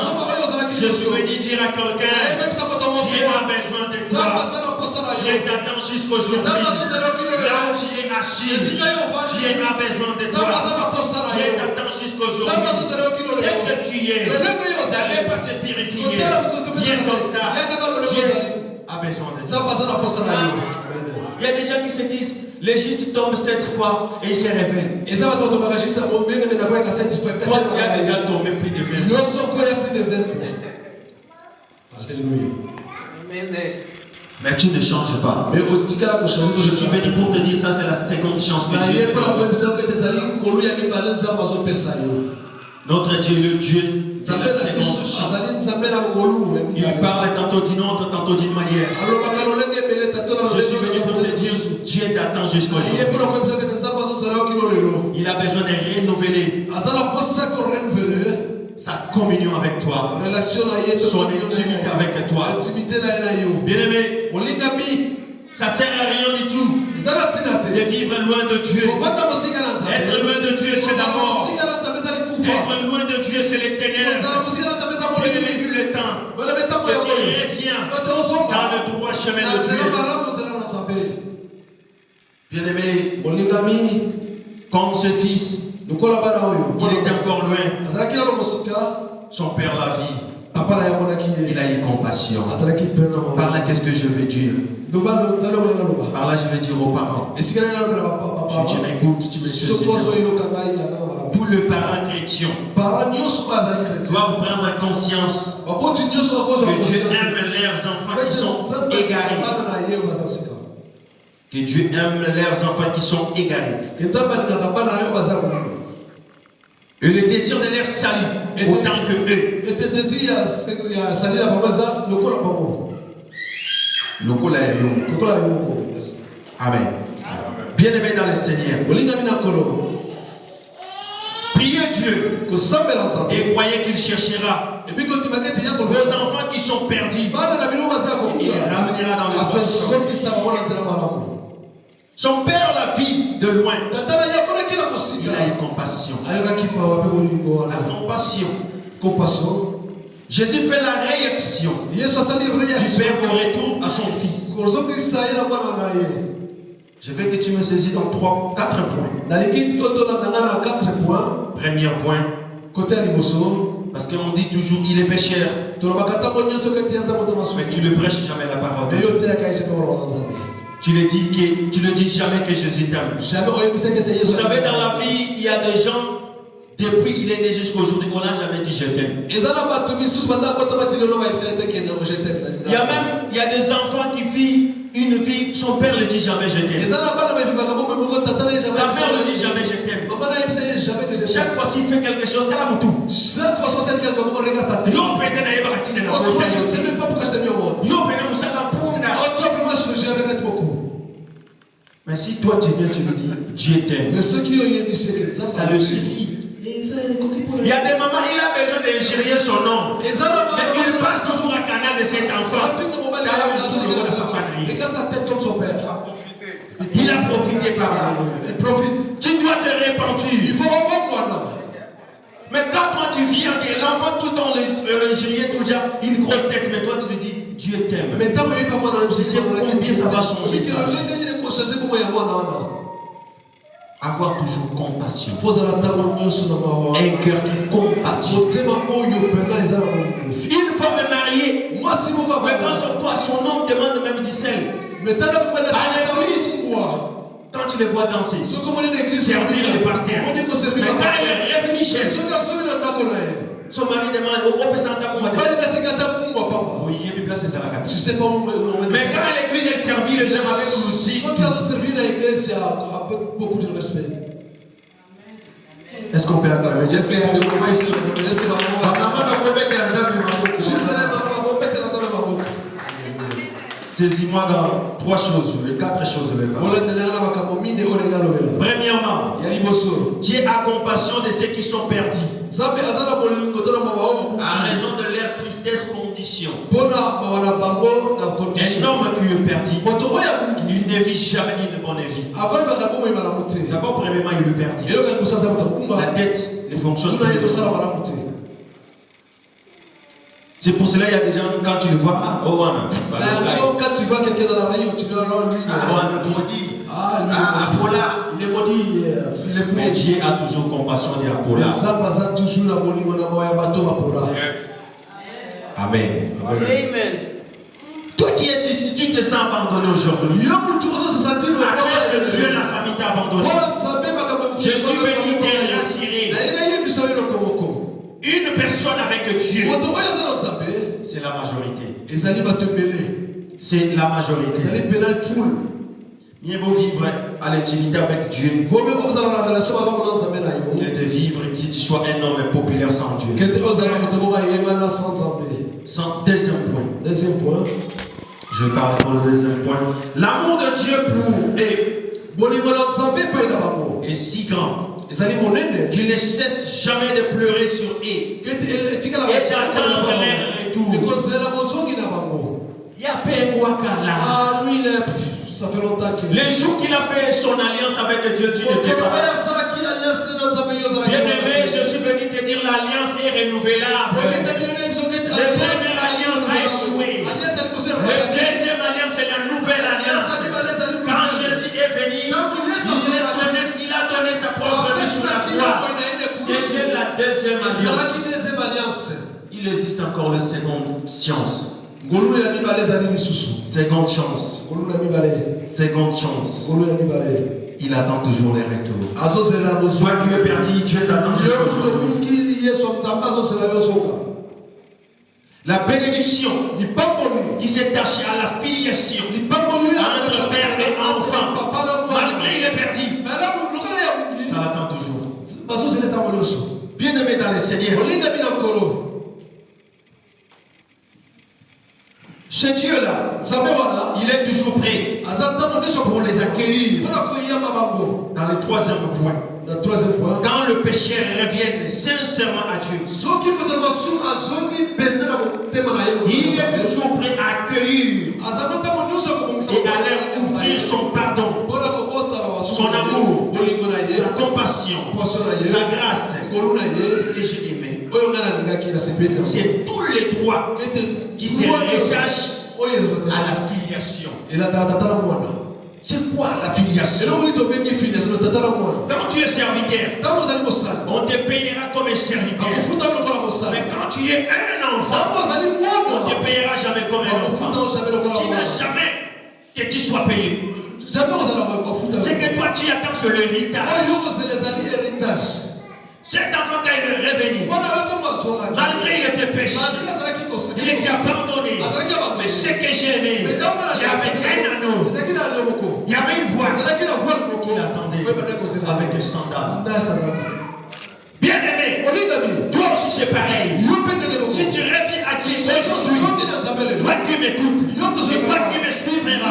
Je suis venu dire à quelqu'un, Dieu a besoin de toi. Dieu t'attend jusqu'aujourd'hui. Là où tu es assis, Dieu a besoin de toi. Dieu t'attend jusqu'aujourd'hui. Dès que tu es, n'allez pas se purifier. Viens comme ça. Dieu a besoin de toi. Il y a des gens qui se disent, les justes tombent 7 fois et ils se révèlent. Toi, tu as déjà tombé plus de 20 fois. Alléluia. Mais tu ne changes pas. Je suis venu pour te dire ça, c'est la seconde chance que Dieu te donne. Notre Dieu est le Dieu de la seconde chance. Il parle tantôt d'une autre, tantôt d'une manière. Je suis venu pour te dire, Dieu t'attend jusqu'aujourd'hui. Il a besoin de renouveler sa communion avec toi, son intimité avec toi. Bien-aimé, ça ne sert à rien du tout de vivre loin de Dieu. Être loin de Dieu, c'est la mort. Être loin de Dieu, c'est les ténèbres. Je n'ai plus le temps que tu reviens dans le droit chemin de Dieu. Bien-aimé, comme ce fils, il est encore loin. Son père l'a vu. Il a eu compassion. Par là, qu'est-ce que je veux dire? Par là, je veux dire aux parents. Si tu m'écoutes, tu me suis. Tous les parents chrétiens doivent prendre conscience que Dieu aime leurs enfants qui sont égarés. Que Dieu aime leurs enfants qui sont égarés. Et le désir de leur salut autant que eux. Amen. Bien-aimé dans le Seigneur, priez Dieu et croyez qu'il cherchera vos enfants qui sont perdus. Il les ramènera dans le bon. Son père l'a vu de loin. Il a eu compassion. La compassion. Jésus fait la réaction du père au retour à son fils. Je veux que tu me saisis dans 4 points. Premier point. Parce qu'on dit toujours il est pécheur. Mais tu ne prêches jamais la parole. Tu ne dis jamais que Jésus t'aime. Vous savez, dans la vie, il y a des gens Depuis qu'il est né jusqu'aujourd'hui, on n'a jamais dit je t'aime. Il y a des enfants qui vivent une vie, son père ne dit jamais je t'aime. Sa mère ne dit jamais je t'aime. Chaque fois qu'il fait quelque chose, chaque fois qu'il fait quelque chose, je ne sais même pas pourquoi je t'ai mis au monde. Mais si toi tu viens, tu me dis Dieu t'aime, ça le suffit. Il y a des mamans, il a besoin d'ingérer son nom. Mais il passe toujours à canal de cet enfant. Regarde sa tête comme son père. Il a profité par là. Il profite. Tu dois te repentir. Il faut reprendre. Mais quand toi tu viens, l'enfant tout le temps l'ingérer, toujours une grosse tête, mais toi tu lui dis Dieu t'aime. Mais tant que tu sais combien ça va changer ça. Avoir toujours compassion. Un cœur qui compatit. Une femme mariée, mais quand son homme demande même du sel, à l'église, quand tu les vois danser, servir les pasteurs, mais quand elle est revenue chez elle, son mari demande au groupe Santa Kumba. Tu sais pas où. Mais quand à l'église elle servit les gens avec musique. Quand elle servit à l'église, il y a beaucoup de respect. Est-ce qu'on peut acclamer? Saisis-moi dans 3 choses, 4 choses. Premièrement, Dieu a compassion de ceux qui sont perdus à raison de leur tristesse condition. Un homme qui est perdu, il ne vit jamais une bonne vie. D'abord, premièrement, il est perdu. La tête ne fonctionne pas. C'est pour cela qu'il y a des gens, quand tu le vois, quand tu vois quelqu'un dans la rue, tu dis alors lui, il est maudit. Mais Dieu a toujours compassion de Apollo. Amen. Amen. Toi qui es, tu te sens abandonné aujourd'hui. Après que Dieu, la famille t'a abandonné. Je suis venu te rassurer. Une personne avec Dieu, c'est la majorité. C'est la majorité. Mieux vaut vivre à l'intimité avec Dieu que de vivre que tu sois un homme populaire sans Dieu. Deuxième point. Je parle pour le deuxième point. L'amour de Dieu est si grand qu'il ne cesse jamais de pleurer sur eux et d'attendre leur retour. Il y a ça fait longtemps qu'il... Les jours qu'il a fait son alliance avec Dieu, tu n'étais pas là. Bien-aimé, je suis venu te dire l'alliance est renouvelable. La première alliance a échoué. La deuxième alliance est la nouvelle alliance. Quand Jésus est venu, il a donné sa propre vie sur la croix. C'est la deuxième alliance. Il existe encore la seconde science. Seconde chance. Il attend toujours les retours. Soit tu es perdu, Dieu t'attend toujours. La bénédiction qui s'est attachée à la filiation entre père et enfant, malgré il est perdu, ça l'attend toujours. Bien aimé dans le Seigneur, ce Dieu-là, il est toujours prêt pour les accueillir. Dans le troisième point, quand le pécheur revient sincèrement à Dieu, il est toujours prêt à accueillir et à leur ouvrir son pardon, son amour, sa compassion, sa grâce. Et je dis, mais c'est tous les droits qui se rattachent à la filiation. C'est quoi la filiation? Quand tu es serviteur, on te payera comme un serviteur. Mais quand tu es un enfant, on ne te payera jamais comme un enfant. Tu n'as jamais que tu sois payé. C'est que toi tu attends sur l'héritage. Cet enfant, quand il est revenu, malgré il était péché, il était abandonné. Mais ce que j'ai aimé, il y avait un anneau, il y avait une voix qui l'attendait avec un sandal. Bien aimé, toi aussi c'est pareil. Si tu reviens à Dieu aujourd'hui, toi qui m'écoutes, et toi qui me suivras,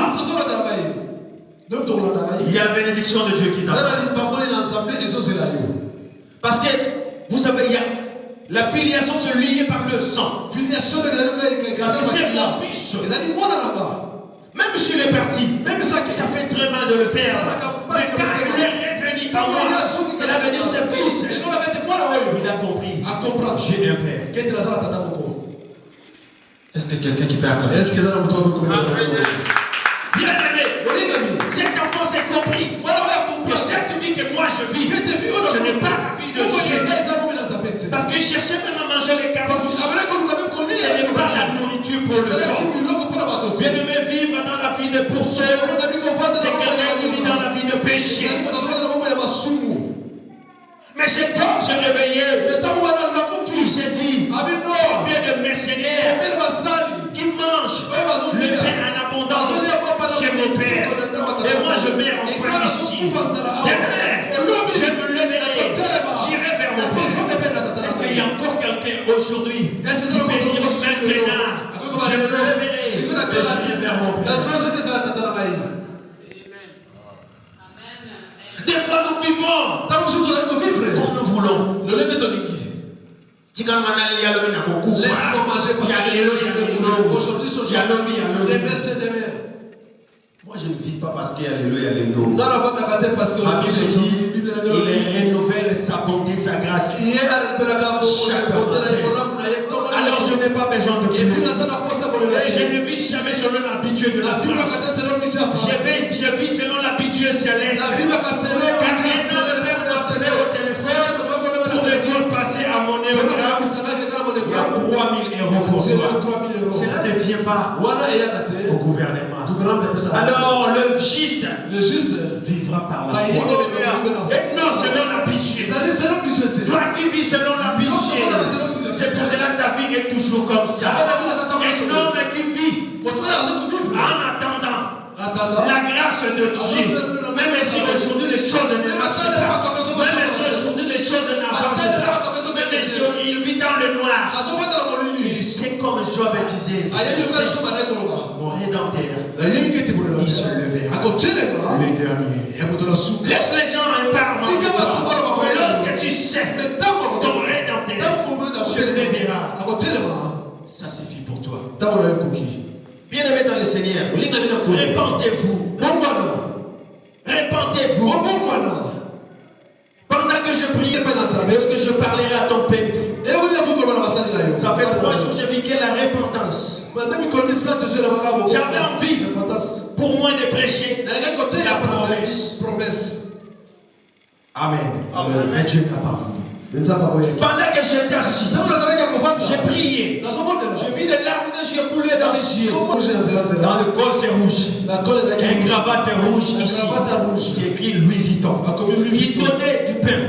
il y a la bénédiction de Dieu qui t'attend. Parce que, vous savez, il y a la filiation se lie par le sang. Parce que c'est mon fils. Même s'il est parti, même ça fait très mal de le faire. Mais quand il est revenu à moi, cela veut dire c'est fils. Il a compris. J'ai un père. Est-ce que quelqu'un qui peut acclamer? Bien aimé, cet enfant s'est compris que cette vie que moi je vis, ce n'est pas la vie de Dieu. Parce qu'il cherchait même à manger les carottes. Ce n'est pas la nourriture pour le corps. Bien aimé, vivre dans la vie de poursuivre, c'est quelqu'un qui vit dans la vie de péché. Mais cet homme se réveillait. Il s'est dit, combien de mercenaires qui mangent le pain en abondance chez mon père. Et moi je mets en point ici. Demain, je me leverai, j'irai vers mon père. Est-ce qu'il y a encore quelqu'un aujourd'hui qui peut dire maintenant, je me leverai et j'irai vers mon père? Des fois nous vivons comme nous voulons. Laisse-moi manger parce que moi je ne vis pas parce qu'il y a alléluia, alléluia. Il renouvelle sa bonté, sa grâce. Alors je n'ai pas besoin de plus. Je ne vis jamais selon l'habitude de la France. Je vis selon l'habitude céleste. Quand quelqu'un de père m'appelait au téléphone pour me dire passer à mon érogramme, il y a 3 000 euros pour toi. Cela ne vient pas au gouvernement. Alors le juste vivra par la foi. Et non selon l'habitude. Toi qui vis selon l'habitude, c'est pour cela que ta vie est toujours comme ça. Un homme qui vit en attendant la grâce de Dieu. Même si aujourd'hui les choses ne marchent pas, même si aujourd'hui les choses n'avancent pas, même si il vit dans le noir, il sait comme Job disait, mon rédempteur, il se levera, le dernier. Laisse les gens en parler. Lorsque tu sais ton rédempteur se lèvera, ça suffit pour toi. Bien aimé dans le Seigneur, répentez-vous. Répentez-vous. Pendant que je priais, est-ce que je parlerai à ton peuple? Ça fait 3 jours que je vis la repentance. J'avais envie pour moi de prêcher la promesse. Amen. Mais Dieu n'a pas voulu. Pendant que j'étais assis, j'ai prié. J'ai vu des larmes de Dieu couler dans les yeux. Dans le col c'est rouge. Un cravate rouge ici. J'ai écrit Louis Vuitton. Il donnait du pain.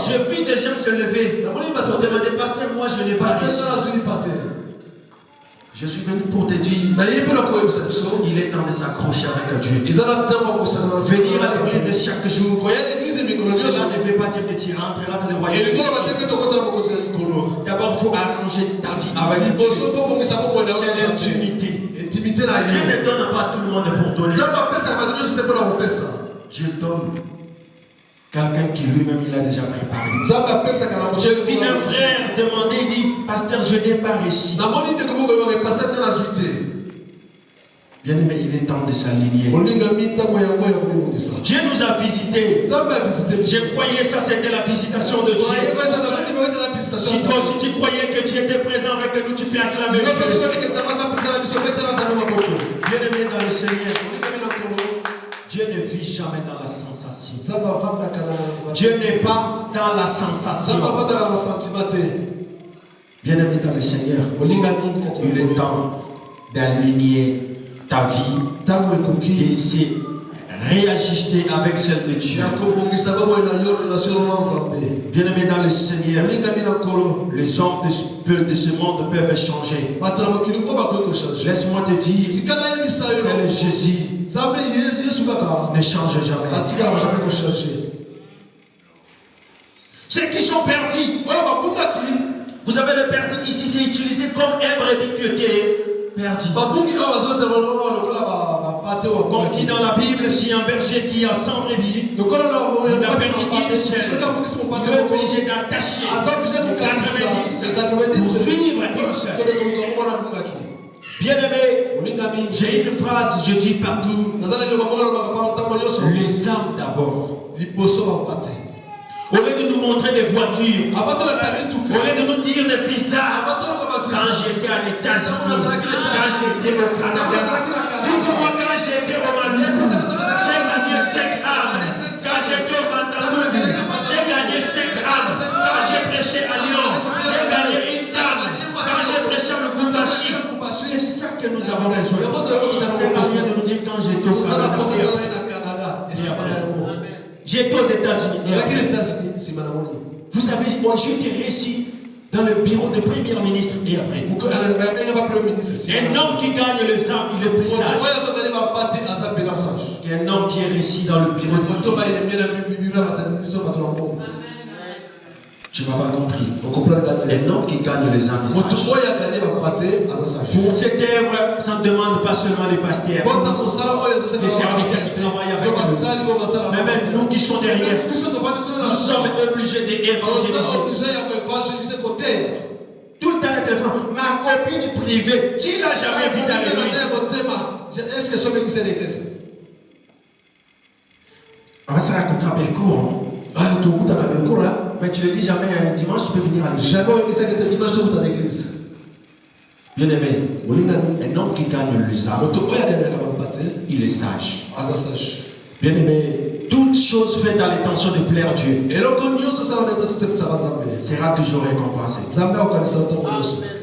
J'ai vu des gens se lever. Ils m'ont demandé, pasteur, moi je n'ai pas réussi. Je suis venu pour te dire, il est temps de s'accrocher avec Dieu. Venir à l'église chaque jour, cela ne veut pas dire que tu rentreras dans le royaume. D'abord, il faut arranger ta vie avec Dieu. C'est l'intimité. Dieu ne donne pas à tout le monde pour donner. Dieu donne quelqu'un qui lui-même il a déjà préparé. J'ai vu un frère demander, il dit, pasteur, je n'ai pas réussi. Bien aimé, il est temps de s'aligner. Dieu nous a visités. Je croyais ça c'était la visitation de Dieu. Si toi aussi tu croyais que Dieu était présent avec nous, tu peux acclamer Dieu. Bien aimé dans le Seigneur, Dieu ne vit jamais dans la sensation. Dieu n'est pas dans la sensation. Bien aimé dans le Seigneur, il est temps d'aligner ta vie et c'est réajuster avec celle de Dieu. Bien-aimés dans le Seigneur, les hommes de ce monde peuvent changer. Laisse-moi te dire, c'est le Jésus. Ne change jamais. Ceux qui sont perdus, vous avez le perdu ici, c'est utilisé comme un brebis qui était perdu. Comme dit dans la Bible, si un berger qui a 100 brebis, il a perdu une seule, il est obligé d'attacher les 90 pour suivre une seule. Bien-aimé, j'ai une phrase, je dis partout, les âmes d'abord. Au lieu de nous montrer des voitures, au lieu de nous dire des visages, quand j'étais à l'États-Unis, quand j'étais au Canada, dites-moi quand j'étais au Mali, j'ai gagné 5 âmes. Quand j'étais au Pantalon, j'ai gagné 5 âmes. Quand j'ai prêché à Lyon, j'ai gagné une âme. Quand j'ai prêché à le Goudachi, c'est ça que nous avons besoin. Ça sert à rien de nous dire quand j'étais au Canada. J'étais aux États-Unis. Vous savez, moi je suis réussi dans le bureau de premier ministre et après. Un homme qui gagne les âmes, il est plus sage qu'un homme qui est réussi dans le bureau de tu m'as pas compris. Un homme qui gagne les âmes est sage. Pour cette œuvre, ça ne demande pas seulement les pasteurs, les serviteurs qui travaillent avec nous, mais même nous qui sommes derrière, nous sommes obligés d'évangéliser. Tout le temps le téléphone, ma copine privée, tu l'as jamais vu dans l'église. Est-ce que ce mec c'est l'église? Ça raconte un bel cours. Mais tu le dis jamais un dimanche, tu peux venir à l'église. Bien aimé, un homme qui gagne les âmes, il est sage. Bien aimé, toute chose faite à l'intention de plaire Dieu sera toujours récompensée.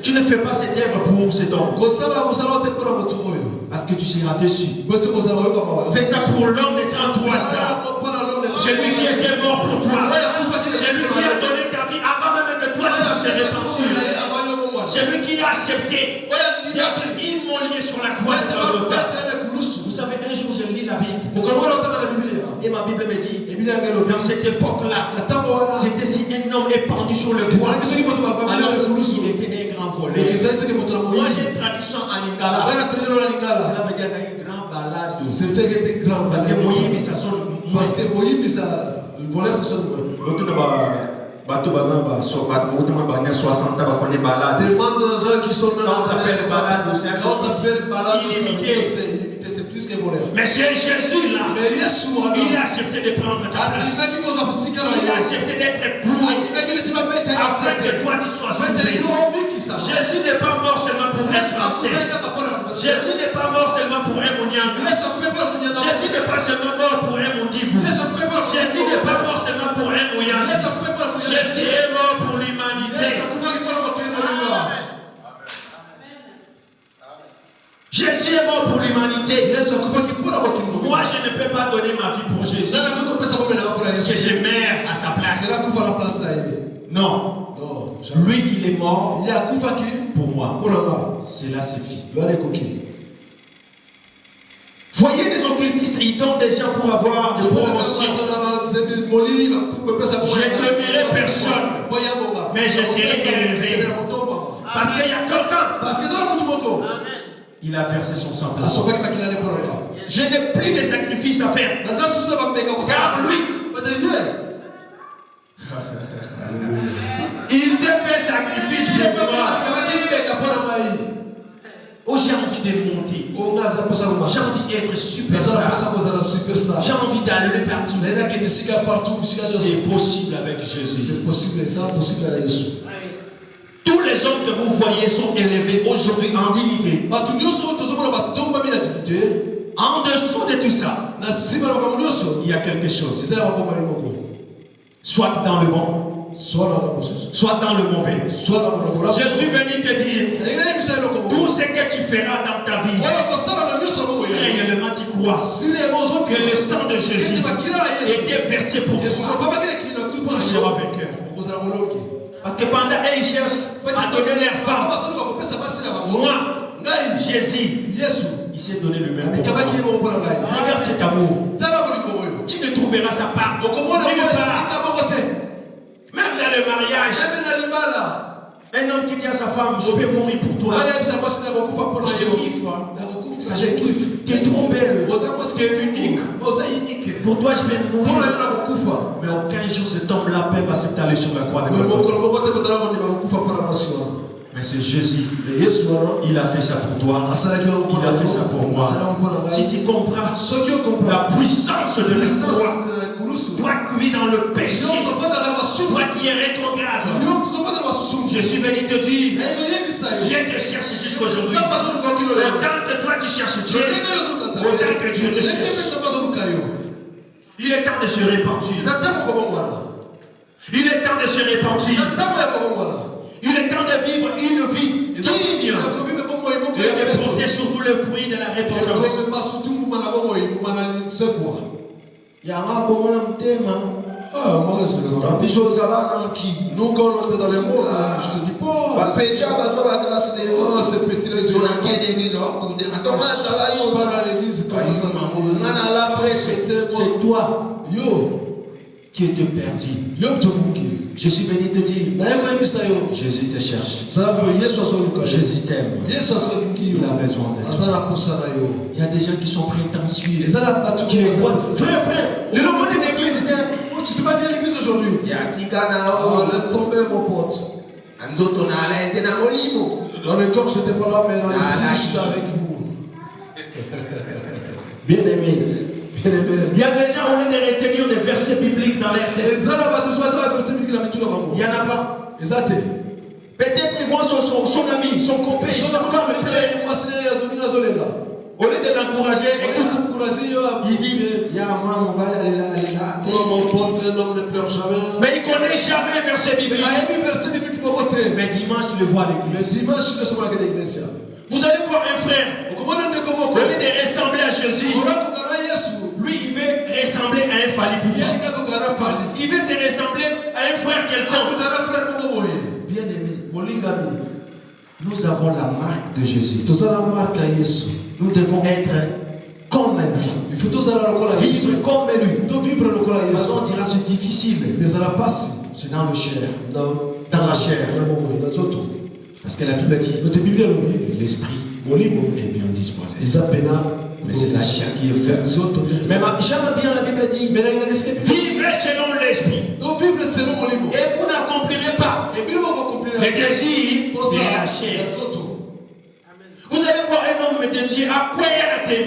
Tu ne fais pas cette œuvre pour cet homme parce que tu seras déçu. Fais ça pour l'homme des 33 ans. Celui qui était mort pour toi. Celui qui a donné ta vie avant même que toi tu te serais répandu. Celui qui a accepté d'être immolé sur la croix de Golgotha. Vous savez, un jour je lis la Bible. Et ma Bible me dit, dans cette époque-là, c'était si un homme est pendu sur le bois. Alors il était un grand voleur. Moi j'ai une tradition en Lingala. Cela veut dire un grand balade. Parce que Moïbi ça sonne. Parce que Moïbi ça voleur ça sonne. Bateau bazan ba so bat autrement ba 60 ba connaît balade. Demande aux gens qui sont dans la balade, on appelle balade c'est plus que voleur. Mais c'est Jésus là. Il a accepté de prendre ta place. Il a accepté d'être cloué afin que toi tu sois sauvé. Jésus n'est pas mort seulement pour un Français. Jésus n'est pas mort seulement pour un Mouniang. Jésus n'est pas seulement mort pour un Moundibou. Jésus n'est pas mort seulement pour un Mouyang. Jésus est mort pour l'humanité. Jésus est mort pour l'humanité. Moi, je ne peux pas donner ma vie pour Jésus. Que je meurs à sa place. Non. Lui, il est mort pour moi. Cela suffit. Voyez des occultistes, ils donnent des gens pour avoir des promotions. Je ne donnerai personne, mais je serai élevé. Parce qu'il y a quelqu'un. Il a versé son sang. Je n'ai plus de sacrifices à faire. Car lui, il s'est fait sacrifice pour moi. Oh, j'ai envie de monter. J'ai envie d'être superstar. J'ai envie d'aller partout. C'est possible avec Jésus. Tous les hommes que vous voyez sont élevés aujourd'hui en dignité. En dessous de tout ça, il y a quelque chose. Soit dans le bon, soit dans le mauvais. Je suis venu te dire, tout ce que tu feras dans ta vie, réellement tu crois que le sang de Jésus était versé pour toi, tu seras vainqueur. Parce que pendant eux, ils cherchent à donner leur femme. Moi, Jésus, il s'est donné le même pour moi. Regarde cet amour. Tu ne trouveras sa part. Même dans le mariage, un homme qui dit à sa femme, je vais mourir pour toi. Je kiffe. Je kiffe. Tu es trop belle. Tu es unique. Pour toi, je vais mourir. Mais aucun jour cet homme-là va s'étaler sur la croix de Golgotha. Mais c'est Jésus. Il a fait ça pour toi. Il a fait ça pour moi. Si tu comprends la puissance de la croix, toi qui vis dans le péché, toi qui es rétrograde, je suis venu te dire, Dieu te cherche jusqu'aujourd'hui. Autant que toi tu cherches Dieu, autant que Dieu te cherche. Il est temps de se repentir. Il est temps de se repentir. Il est temps de vivre une vie digne et de porter surtout le fruit de la repentance. Nous, quand on était dans les mots, je te dis pas. C'est toi qui étais perdu. Je suis venu te dire, Jésus te cherche. Jésus t'aime. Il a besoin d'aide. Il y a des gens qui sont prêts à suivre. Qui les voient. Frère, le nom de l'église, tu ne sais pas bien l'église aujourd'hui. Laisse tomber mon pote. Dans le corps, je n'étais pas là, mais dans l'esprit, j'étais avec vous. Bien aimé. Il y a des gens, au lieu de retenir des versets bibliques dans leur tête. Il n'y en a pas. Peut-être qu'ils voient son ami, son copain, son femme. Au lieu de l'encourager, il dit, mais il ne connaît jamais un verset biblique. Mais dimanche, tu le vois à l'église. Vous allez voir un frère, au lieu de ressembler à Jésus, lui, il veut ressembler à un Fali. Il veut se ressembler à un frère quelconque. Bien aimé, nous avons la marque de Jésus. Nous devons être comme lui. Vivre comme lui. On dira c'est difficile. C'est dans le chair. Dans la chair. Parce que la Bible dit l'esprit est bien disposé. Mais c'est la chair qui est faible. Mais j'aime bien la Bible dit vivez selon l'esprit. Et vous n'accomplirez pas les désirs de la chair. Vous allez voir un homme de Dieu à quoi il a la télé.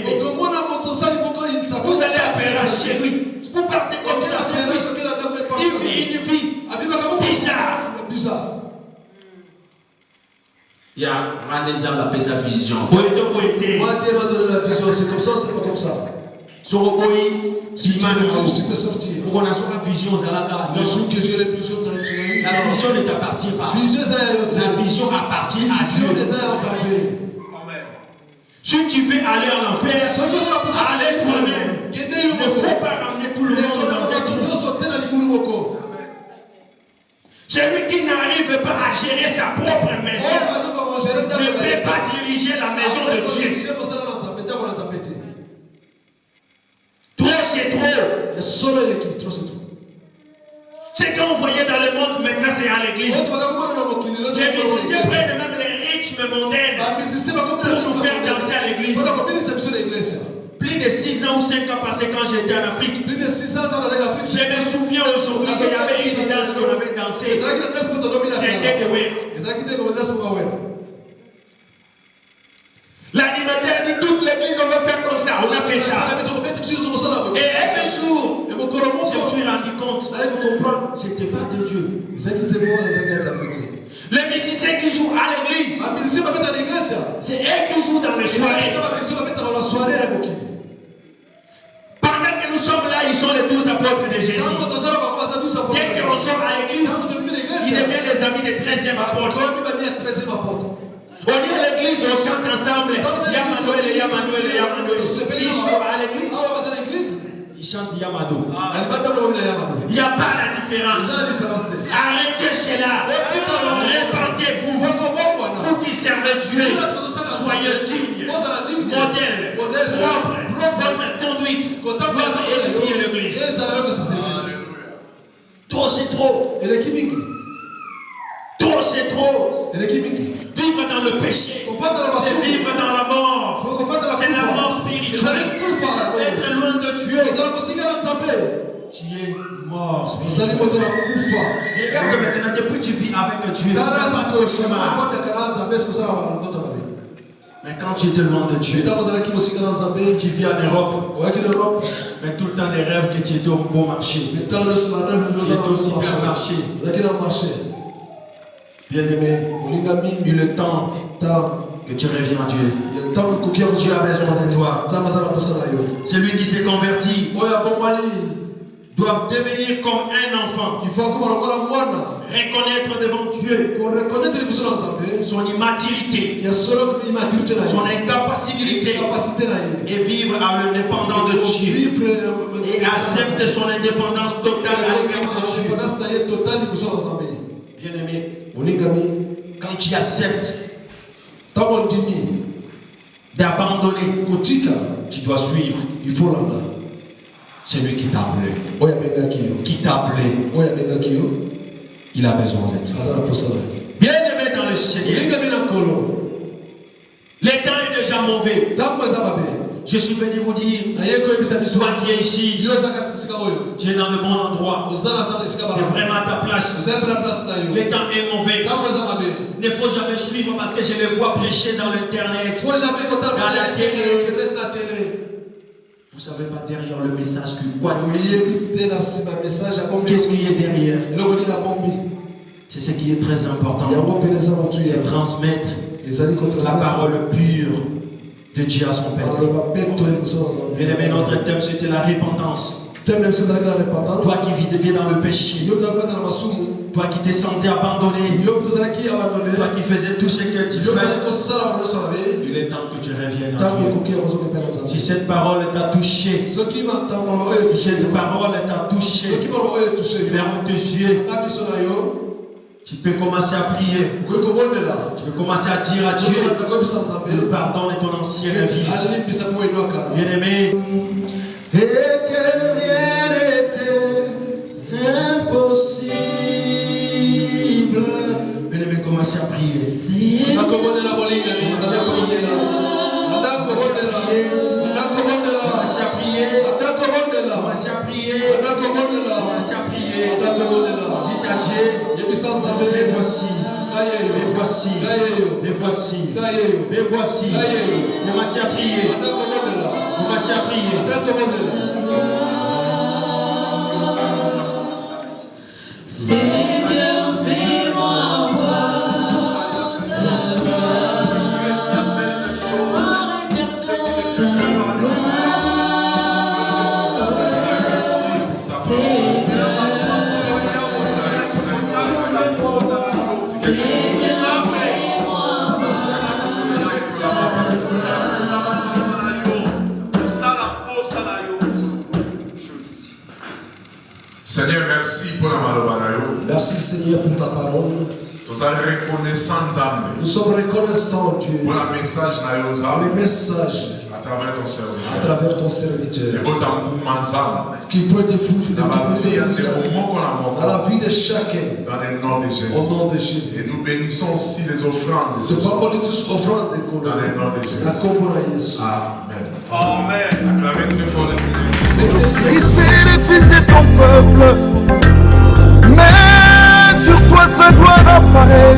Vous allez appeler chez lui. Vous partez comme ça. Il vit une vie bizarre. Il y a un qui a appelé sa vision. Moi, Dieu m'a donné la vision. C'est comme ça, c'est pas comme ça. Si tu peux sortir. Le jour que j'ai les visions, la vision ne t'appartient pas. La vision appartient à Dieu. Si tu veux aller en enfer, allez toi-même. Il ne faut pas ramener tout le monde dans cette vie. Celui qui n'arrive pas à gérer sa propre maison ne peut pas diriger la maison de Dieu. Trop c'est trop. Ce qu'on voyait dans le monde maintenant c'est à l'église. Les musiciens prennent même les rythmes mondains pour nous faire danser à l'église. Plus de 6 ans ou 5 ans passés quand j'étais en Afrique. Je me souviens aujourd'hui qu'il y avait une danse qu'on avait dansée. C'était de Wera. L'animateur dit toute l'église on va faire comme ça. On a fait ça. Et un jour, je me suis rendu compte. C'était pas de Dieu. Les musiciens qui jouent à l'église, c'est eux qui jouent dans les soirées. Pendant que nous sommes là, ils sont les 12 apôtres de Jésus. Dès qu'on sort à l'église, ils deviennent les amis des 13e apôtres. On est à l'église, on chante ensemble. Yamanuel, Yamanuel, Yamanuel. Ils sont à l'église, ils chantent Yamado. Il n'y a pas la différence. Arrête Arrêtez cela. Répandez-vous. Vous qui servez Dieu, soyez dignes. Modèle. Propre. Votre conduite doit édifier l'église. Trop c'est trop. Trop c'est trop. Vivre dans le péché, c'est vivre dans la mort. C'est la mort spirituelle. Être loin de Dieu. Tu es mort. Regarde maintenant, depuis tu vis avec Dieu, mais quand tu étais loin de Dieu, tu vis en Europe, mais tout le temps des rêves que tu étais au bon marché, tu étais au supermarché. Bien-aimé, il est le temps que tu reviens à Dieu. Dieu a besoin de toi. C'est lui qui s'est converti. Doivent devenir comme un enfant. Reconnaître devant Dieu son immaturité, son incapacité, et vivre à l'indépendant de Dieu, et accepter son indépendance totale à l'égard de Dieu. Bien-aimé, quand tu acceptes d'abandonner, tu dois suivre. Il faut l'emmener. C'est lui qui t'a appelé. Qui t'a appelé. Il a besoin de toi. Bien-aimé dans le Seigneur. Le temps est déjà mauvais. Je suis venu vous dire, toi qui es ici, tu es dans le bon endroit. Tu es vraiment à ta place. Le temps est mauvais. Il ne faut jamais suivre parce que je les vois prêcher dans l'internet, dans la télé. Vous ne savez pas derrière le message que quoi. Qu'est-ce qu'il y a derrière? C'est ce qui est très important. C'est transmettre la parole pure de Dieu à son Père. Bien-aimé, notre thème c'était la repentance. Toi qui viens dans le péché, toi qui te sentais abandonné, toi qui faisais tout ce que tu fais, il est temps que tu reviennes à Dieu. Si cette parole t'a touché, ferme tes yeux. Tu peux commencer à prier. Tu peux commencer à dire à Dieu le pardon de ton ancienne vie. Bien-aimé, et que rien n'était impossible. Bien-aimé, commencez à prier. Commencez à prier. Dites à Dieu, les voici. Commencez à prier. Seigneur, fais-moi voir ta Seigneur, merci pour la malobanayo. Merci Seigneur pour ta parole. Nous sommes reconnaissants, Nous sommes reconnaissants, Dieu, pour le message le message à travers ton serviteur. à travers ton serviteur. Qui peut défouler dans la vie de chacun. Dans le nom de Jésus. Au nom de Jésus. Et nous bénissons aussi les offrandes. C'est pas pour les tous offrandes de dans le nom de Jésus. Amen. Amen. Acclamez très fort le Seigneur. C'est les fils de ton peuple, mais sur toi sa gloire apparaît.